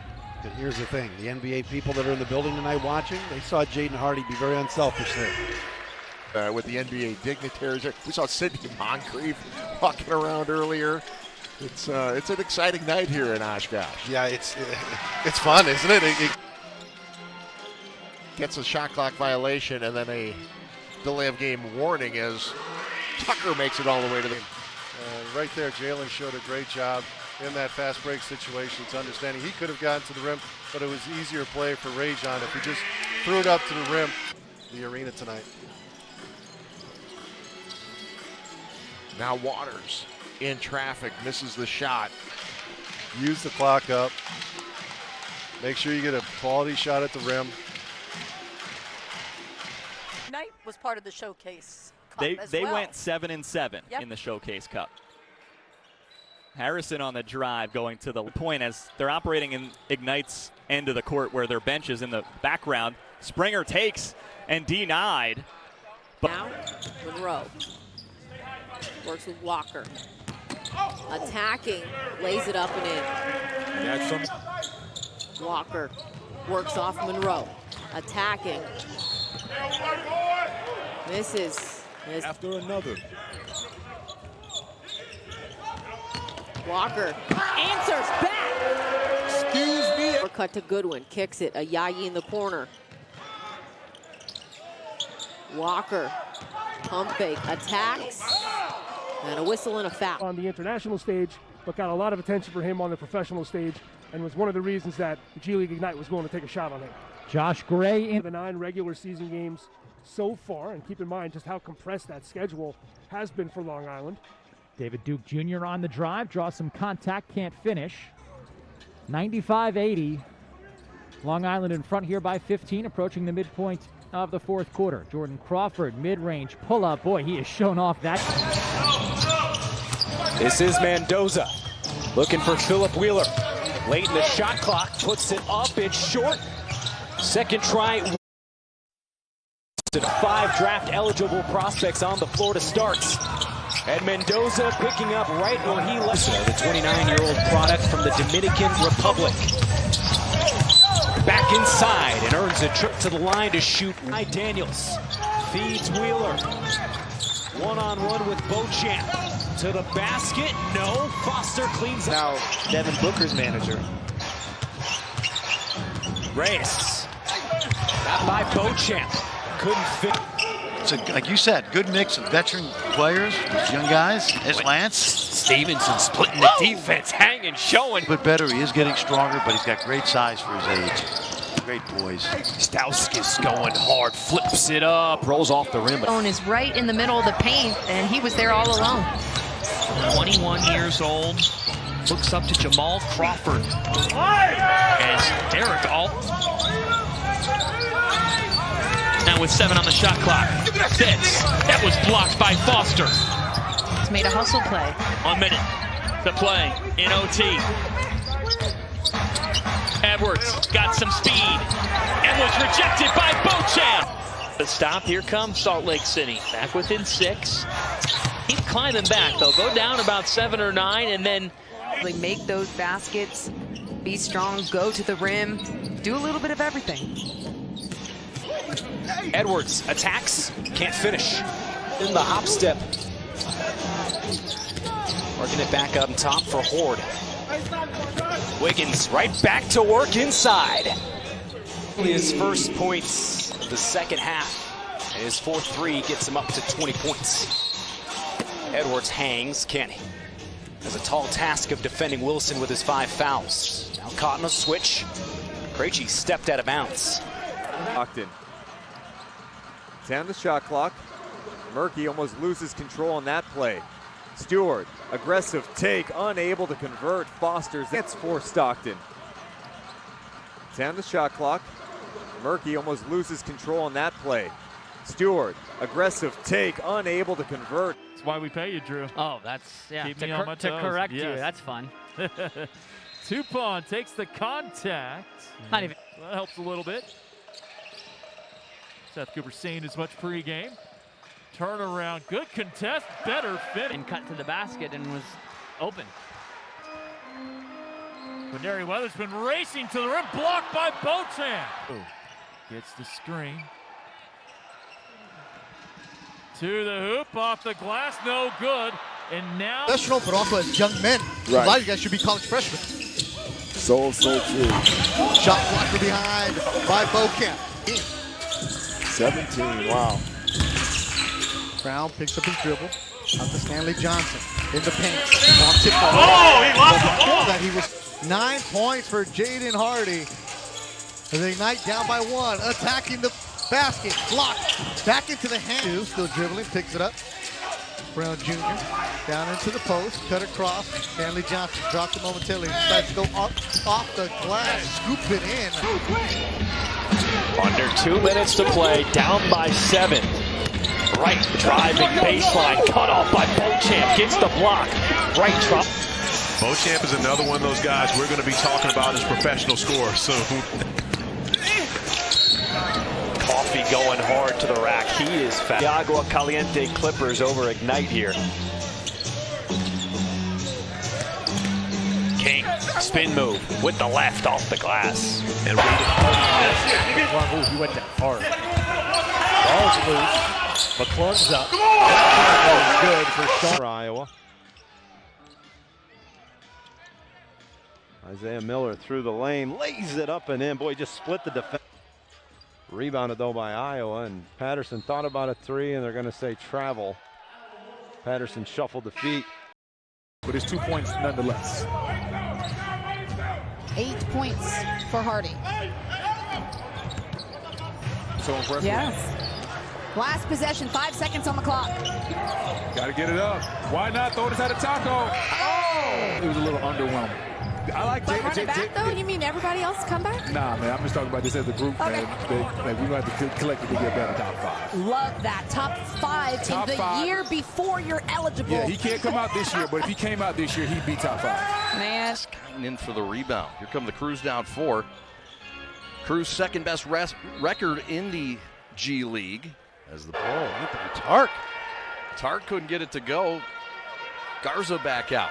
But here's the thing. The NBA people that are in the building tonight watching, they saw Jaden Hardy be very unselfish there. With the NBA dignitaries. We saw Sidney Moncrief walking around earlier. It's an exciting night here in Oshkosh. Yeah, it's fun, isn't it? It gets a shot clock violation and then a delay of game warning as Tucker makes it all the way to the. Right there, Jalen showed a great job in that fast break situation. It's understanding he could have gotten to the rim, but it was easier play for Rajon if he just threw it up to the rim. The arena tonight. Now Waters in traffic, misses the shot. Use the clock up. Make sure you get a quality shot at the rim. Night was part of the Showcase Cup They as well. went 7 and 7 Yep. in the Showcase Cup. Harrison on the drive going to the point as they're operating in Ignite's end of the court where their bench is in the background. Springer takes and denied. Now, Monroe works with Walker. Attacking, lays it up and in. Walker works off Monroe. Attacking. Misses. After another. Walker answers back. Excuse me. Cut to Goodwin. Kicks it. Ayayi in the corner. Walker. Pump fake. Attacks. And a whistle and a foul. On the international stage, but got a lot of attention for him on the professional stage and was one of the reasons that the G League Ignite was willing to take a shot on him. Josh Gray in the 9 regular season games so far, and keep in mind just how compressed that schedule has been for Long Island. David Duke Jr. on the drive, draws some contact, can't finish. 95-80. Long Island in front here by 15, approaching the midpoint of the fourth quarter. Jordan Crawford, mid-range pull-up. Boy, he has shown off that. This is Mendoza looking for Philip Wheeler. Late in the shot clock, puts it up, it's short. Second try. 5 draft-eligible prospects on the floor to start. And Mendoza picking up right where he left. The 29-year-old product from the Dominican Republic. Back inside and earns a trip to the line to shoot. Daniels feeds Wheeler. One-on-one with Beauchamp. To the basket, no. Foster cleans up. Now, Devin Booker's manager. Reyes. Got by Beauchamp. Couldn't fit. So, like you said, good mix of veteran players, young guys, as Lance. Stevenson splitting the defense, hanging, showing. But better, he is getting stronger, but he's got great size for his age. Great poise. Stauskas going hard, flips it up, rolls off the rim. Zone is right in the middle of the paint, and he was there all alone. 21 years old, looks up to Jamal Crawford. As Eric now with 7 on the shot clock. Fitz, that was blocked by Foster. He's made a hustle play. 1 minute to play in OT. Edwards got some speed and was rejected by Beauchamp. The stop, here comes Salt Lake City. Back within 6. Keep climbing back, they'll go down about 7 or 9 and then They make those baskets, be strong, go to the rim, do a little bit of everything. Edwards attacks, can't finish. In the hop step. Working it back up top for Horde. Wiggins right back to work inside. His first points of the second half. And his 4-3 gets him up to 20 points. Edwards hangs, Kenny has a tall task of defending Wilson with his 5 fouls. Now caught in a switch. Krejci stepped out of bounds. Locked in. 10 on the shot clock. Murphy almost loses control on that play. Stewart, aggressive take, unable to convert. Foster's hits for Stockton. 10 on the shot clock. Murphy almost loses control on that play. Stewart, aggressive take, unable to convert. That's why we pay you, Drew. Oh, that's, yeah, Keep me on my toes. to correct Yes. you. That's fun. Tupon takes the contact. Not even. That helps a little bit. Seth Cooper saying as much pregame. Turnaround, good contest, better fit. And cut to the basket and was open. Quindary Weatherspoon racing to the rim, blocked by Beauchamp. Gets the screen. To the hoop, off the glass, no good. And now... Professional, but also as young men. Right. A lot of you guys should be college freshmen. So true. Shot blocker behind by Beauchamp. 17, wow. Brown picks up his dribble. Out to Stanley Johnson. In the paint. Ball tipped away. Oh, he lost the ball. That he was 9 points for Jaden Hardy. As they Ignite down by 1. Attacking the basket. Blocked. Back into the hand. Still dribbling. Picks it up. Brown Jr. down into the post. Cut across. Stanley Johnson dropped it momentarily. Decides to go up off the glass. Scoop it in. Under 2 minutes to play, down by 7. Right driving baseline, cut off by Beauchamp, gets the block. Right drop. Beauchamp is another one of those guys we're going to be talking about as professional scorers soon. Coffee going hard to the rack. He is fast. Agua Caliente Clippers over Ignite here. King, spin move with the left off the glass. And Wrong move, he went down hard. Ball's loose. McClung's up. Good for Sean. Iowa. Isaiah Miller through the lane, lays it up and in. Boy, just split the defense. Rebounded though by Iowa, and Patterson thought about a 3, and they're going to say travel. Patterson shuffled the feet. But it's 2 points nonetheless. 8 points for Hardy. So impressive. Yes. Last possession, 5 seconds on the clock. Got to get it up. Why not throw this at a taco? Oh! It was a little underwhelming. I like But run it back, though? You mean everybody else come back? Nah, man, I'm just talking about this as a group, okay. man. We're going to have to collectively get better top 5. Love that. Top 5 top in the 5. Year before you're eligible. Yeah, he can't come out this year, but if he came out this year, he'd be top 5. Man. Counting in for the rebound. Here come the Crews down 4. Crews' second best record in the G League. As the ball hit the Tark. Tark couldn't get it to go. Garza back out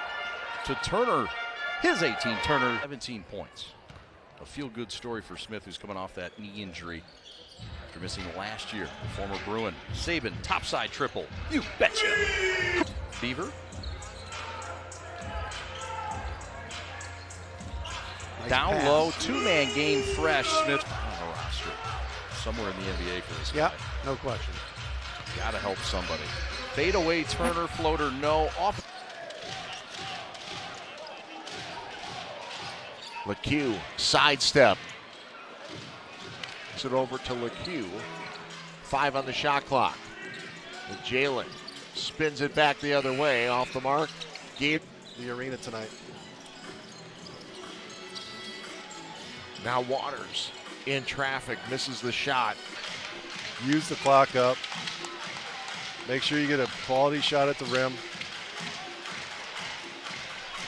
to Turner. His 18, Turner, 17 points. A feel-good story for Smith, who's coming off that knee injury after missing last year. The former Bruin. Saban, topside triple. You betcha. Beaver. Nice down pass. Low, two-man game fresh. Smith on the roster. Somewhere in the NBA for this guy. No question. Gotta help somebody. Fade away, Turner, floater, no. Off. LeCue, sidestep. Puts it over to LeCue. 5 on the shot clock. And Jalen spins it back the other way, off the mark. Gave the arena tonight. Now Waters in traffic, misses the shot. Use the clock up. Make sure you get a quality shot at the rim.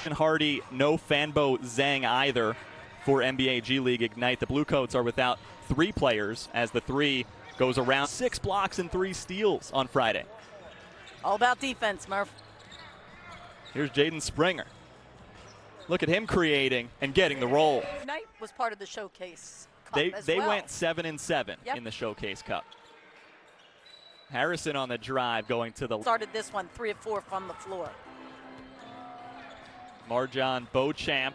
Hardy, no Fanbo Zhang either for NBA G League Ignite. The Bluecoats are without 3 players as the 3 goes around. 6 blocks and 3 steals on Friday. All about defense, Murph. Here's Jaden Springer. Look at him creating and getting the roll. Ignite was part of the Showcase Cup They well. went 7-7 in the Showcase Cup. Harrison on the drive going to the... Started this one 3 of 4 from the floor. Marjon Beauchamp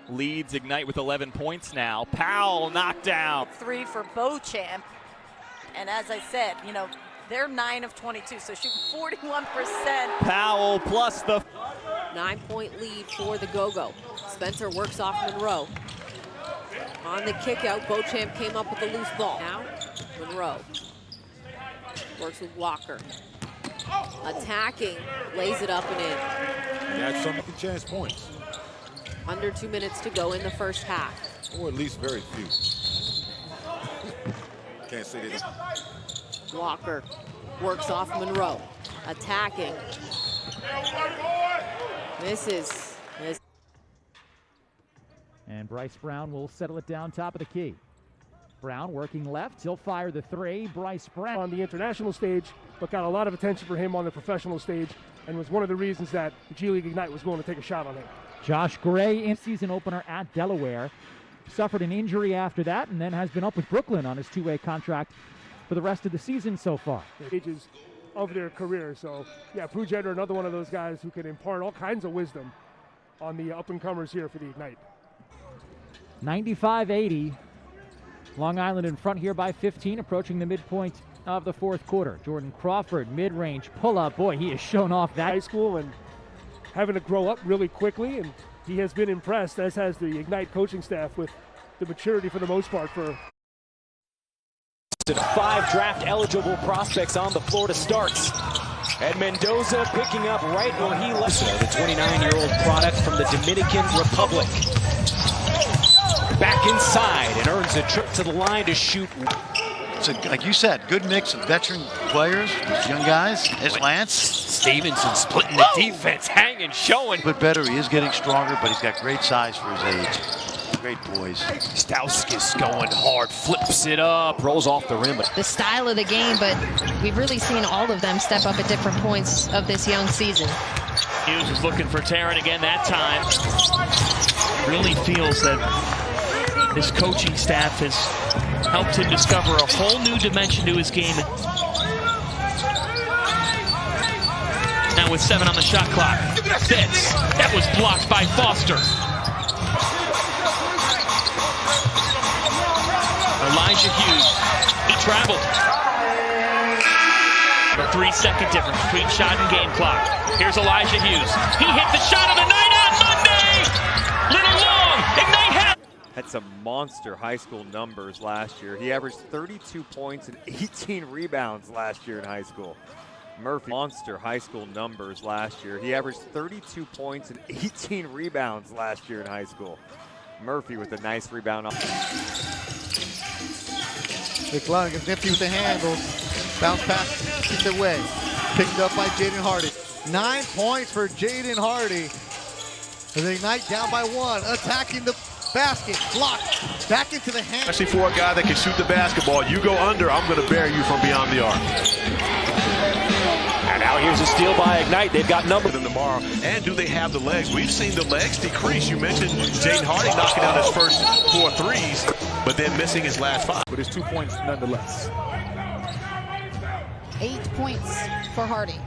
leads Ignite with 11 points now. Powell knocked down. 3 for Beauchamp. And as I said, you know, they're 9 of 22, so shooting 41%. Powell plus the 9-point lead for the Go-Go. Spencer works off Monroe. On the kick out, Beauchamp came up with the loose ball. Now, Monroe works with Walker. Attacking, lays it up and in. That's some chance points. Under 2 minutes to go in the first half. Or at least very few. Can't say they don't. Walker works off Monroe. Attacking. Misses. And Bryce Brown will settle it down top of the key. Brown working left. He'll fire the 3. Bryce Brown on the international stage, but got a lot of attention for him on the professional stage and was one of the reasons that the G League Ignite was willing to take a shot on him. Josh Gray in season opener at Delaware. Suffered an injury after that and then has been up with Brooklyn on his 2-way contract for the rest of the season so far. Ages of their career. So, yeah, Pujetter, another one of those guys who can impart all kinds of wisdom on the up-and-comers here for the Ignite. 95-80. Long Island in front here by 15, approaching the midpoint of the fourth quarter. Jordan Crawford, mid-range pull-up. Boy, he has shown off that. High school and having to grow up really quickly, and he has been impressed, as has the Ignite coaching staff, with the maturity for the most part for 5 draft-eligible prospects on the floor to start. And Mendoza picking up right where he left. The 29-year-old product from the Dominican Republic. Back inside and earns a trip to the line to shoot. It's like you said, good mix of veteran players, these young guys. There's Lance. Stevenson splitting the defense, hanging, showing. But better, he is getting stronger, but he's got great size for his age. Great boys. Stauskis going hard, flips it up, rolls off the rim. The style of the game, but we've really seen all of them step up at different points of this young season. Hughes is looking for Tarrant again that time. Really feels that his coaching staff has helped him discover a whole new dimension to his game. Now with 7 on the shot clock. Fitz, that was blocked by Foster. Elijah Hughes, he traveled. A 3-second difference between shot and game clock. Here's Elijah Hughes. He hit the shot of the night on Monday. Little long. Ignite has had some monster high school numbers last year. He averaged 32 points and 18 rebounds last year in high school. Murphy, monster high school numbers last year. He averaged 32 points and 18 rebounds last year in high school. Murphy with a nice rebound. McClung is nifty with the handles. Bounce pass, kicked away. Picked up by Jaden Hardy. 9 points for Jaden Hardy. The Ignite down by 1, attacking the basket, blocked, back into the hand. Especially for a guy that can shoot the basketball. You go under, I'm going to bury you from beyond the arc. And now here's a steal by Ignite. They've got number them tomorrow. And do they have the legs? We've seen the legs decrease. You mentioned Jaden Hardy knocking down his first 4 threes, but then missing his last 5. But it's 2 points nonetheless. 8 points for Hardy.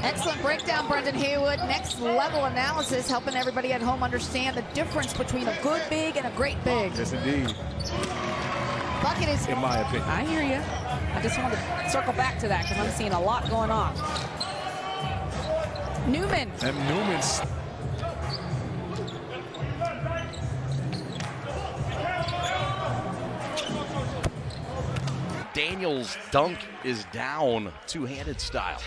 Excellent breakdown, Brendan Haywood. Next level analysis, helping everybody at home understand the difference between a good big and a great big. Yes, indeed. Bucket is, in my opinion. I hear you. I just wanted to circle back to that because I'm seeing a lot going on. Newman. And Newman's. Daniels' dunk is down, two-handed style.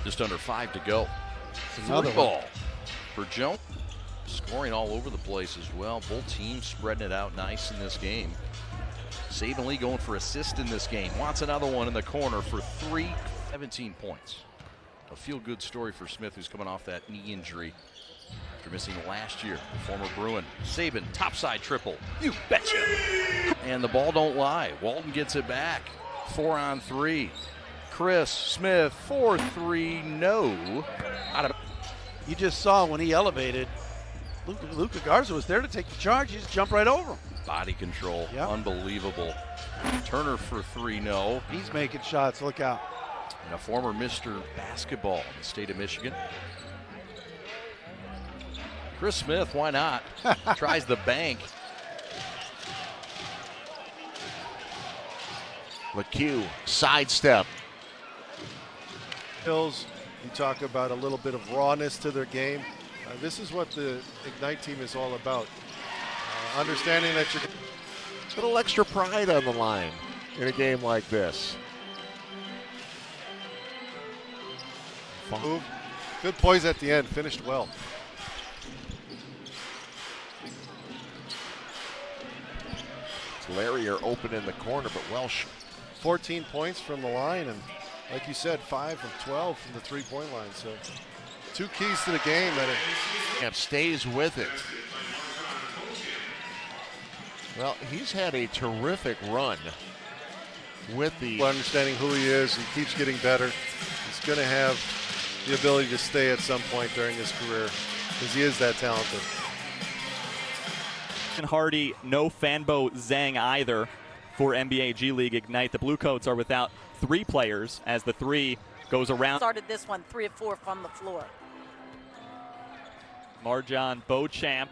Just under 5 to go. Another ball for Joe. Scoring all over the place as well. Both teams spreading it out nice in this game. Saban Lee going for assist in this game. Wants another one in the corner for 3. 17 points. A feel-good story for Smith, who's coming off that knee injury after missing last year. The former Bruin. Saban, topside triple. You betcha. And the ball don't lie. Walton gets it back. 4 on 3. Chris Smith, 4-3, no. You just saw when he elevated, Luka Garza was there to take the charge. He just jumped right over him. Body control, yep. Unbelievable. Turner for 3, no. He's making shots, look out. And a former Mr. Basketball in the state of Michigan. Chris Smith, why not? Tries the bank. McHugh, sidestep. Hills, you talk about a little bit of rawness to their game. This is what the Ignite team is all about. Understanding that you're a little extra pride on the line in a game like this. Move. Good poise at the end, finished well. Larry are open in the corner, but Welsh. 14 points from the line, and like you said, 5 from 12 from the three-point line. So 2 keys to the game. And stays with it. Well, he's had a terrific run with the... Understanding who he is, he keeps getting better. He's going to have the ability to stay at some point during his career because he is that talented. Hardy, no Fanbo Zhang either for NBA G League Ignite. The Bluecoats are without 3 players as the 3 goes around. Started this one 3 of 4 from the floor. Marjon Beauchamp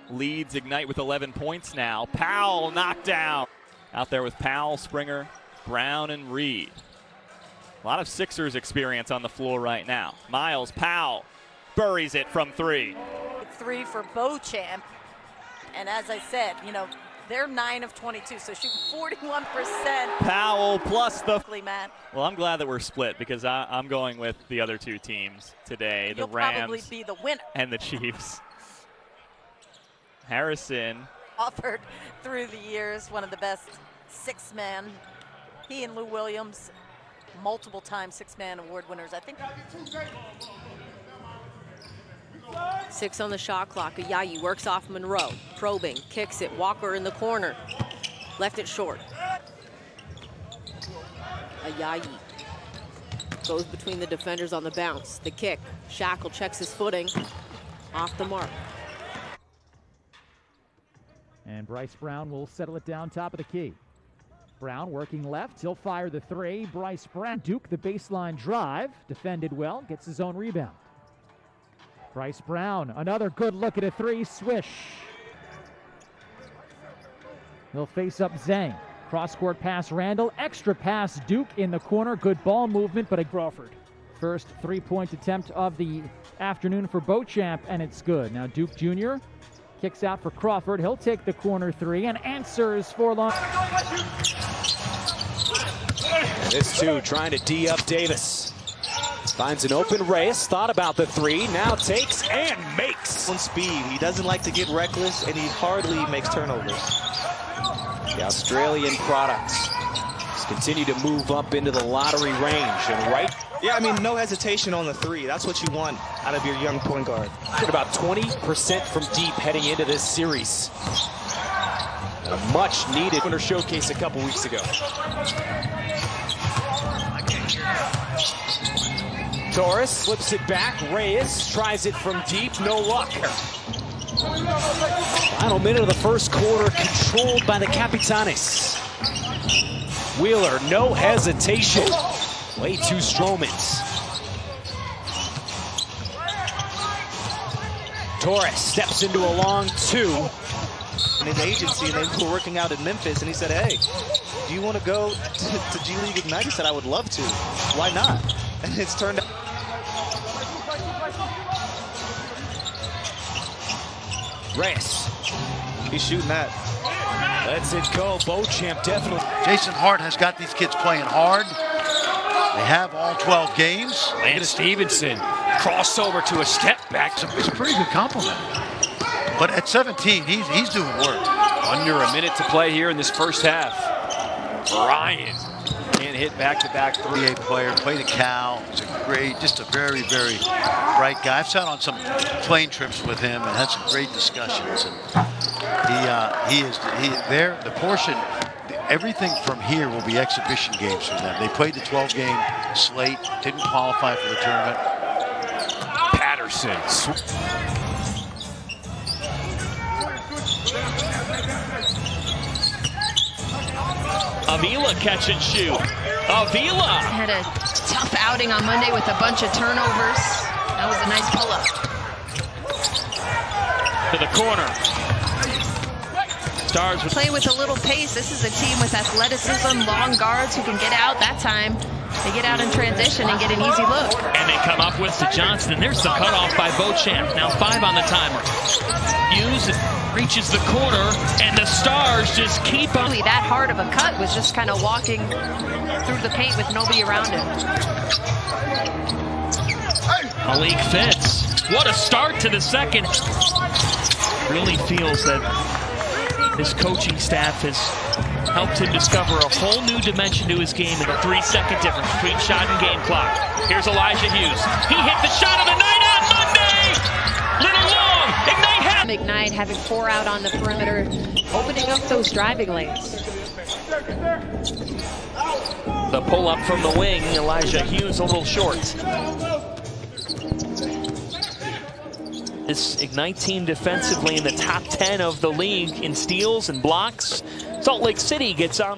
leads Ignite with 11 points now. Powell knocked down. Out there with Powell, Springer, Brown, and Reed. A lot of Sixers experience on the floor right now. Miles Powell buries it from 3. 3 for Beauchamp. And as I said, you know, they're 9 of 22, so shooting 41%. Powell plus the... Matt. Well, I'm glad that we're split because I'm going with the other 2 teams today, the Rams probably be the winner. And the Chiefs. Harrison. Offered through the years, one of the best 6-man. He and Lou Williams, multiple-time 6-man award winners, I think. 6 on the shot clock. Ayayi works off Monroe. Probing, kicks it. Walker in the corner. Left it short. Ayayi goes between the defenders on the bounce. The kick. Shackle checks his footing. Off the mark. And Bryce Brown will settle it down top of the key. Brown working left. He'll fire the 3. Bryce Brown. Duke the baseline drive. Defended well. Gets his own rebound. Bryce Brown, another good look at a 3, swish. He'll face up Zhang. Cross-court pass Randall, extra pass Duke in the corner. Good ball movement, but a Crawford. First three-point attempt of the afternoon for Beauchamp, and it's good. Now Duke Jr. kicks out for Crawford. He'll take the corner three and answers for long. This two trying to D up Davis. Finds an open Reyes, thought about the three, now takes and makes. On speed, he doesn't like to get reckless, and he hardly makes turnovers. The Australian products continue to move up into the lottery range and right. Yeah, I mean, no hesitation on the three. That's what you want out of your young point guard. At about 20% from deep heading into this series. A much needed winter showcase a couple weeks ago. Torres flips it back. Reyes tries it from deep. No luck. Final minute of the first quarter controlled by the Capitanes. Wheeler, no hesitation. Way two Strowmans. Torres steps into a long two. In his agency, and they were working out in Memphis, and he said, hey, do you want to go to G League Ignite? He said, I would love to. Why not? And it's turned out. Reyes. He's shooting that. Lets it go. Beauchamp definitely. Jason Hart has got these kids playing hard. They have all 12 games. Lance Stevenson, crossover to a step back. It's a pretty good compliment. But at 17, he's doing work. Under a minute to play here in this first half. Ryan can't hit back-to-back three. NBA player, played at Cal. He's a great, just a very, very bright guy. I've sat on some plane trips with him and had some great discussions. And he is there. The portion, everything from here will be exhibition games for them. They played the 12-game slate, didn't qualify for the tournament. Patterson. Avila catch and shoot. Avila had a tough outing on Monday with a bunch of turnovers. That was a nice pull-up. To the corner. Stars Play with a little pace. This is a team with athleticism, long guards who can get out. That time, they get out in transition and get an easy look. And they come up with to Johnson. And there's the cutoff by Beauchamp. Now 5 on the timer. Hughes reaches the corner, and the Stars just keep on. That hard of a cut was just kind of walking through the paint with nobody around him. Malik Fitz. What a start to the second. Really feels that his coaching staff has helped him discover a whole new dimension to his game in the 3-second difference between shot and game clock. Here's Elijah Hughes. He hit the shot of the night on Monday. Little long. Ignite having 4 out on the perimeter, opening up those driving lanes. The pull up from the wing. Elijah Hughes a little short. This Ignite team defensively in the top 10 of the league in steals and blocks. Salt Lake City gets on.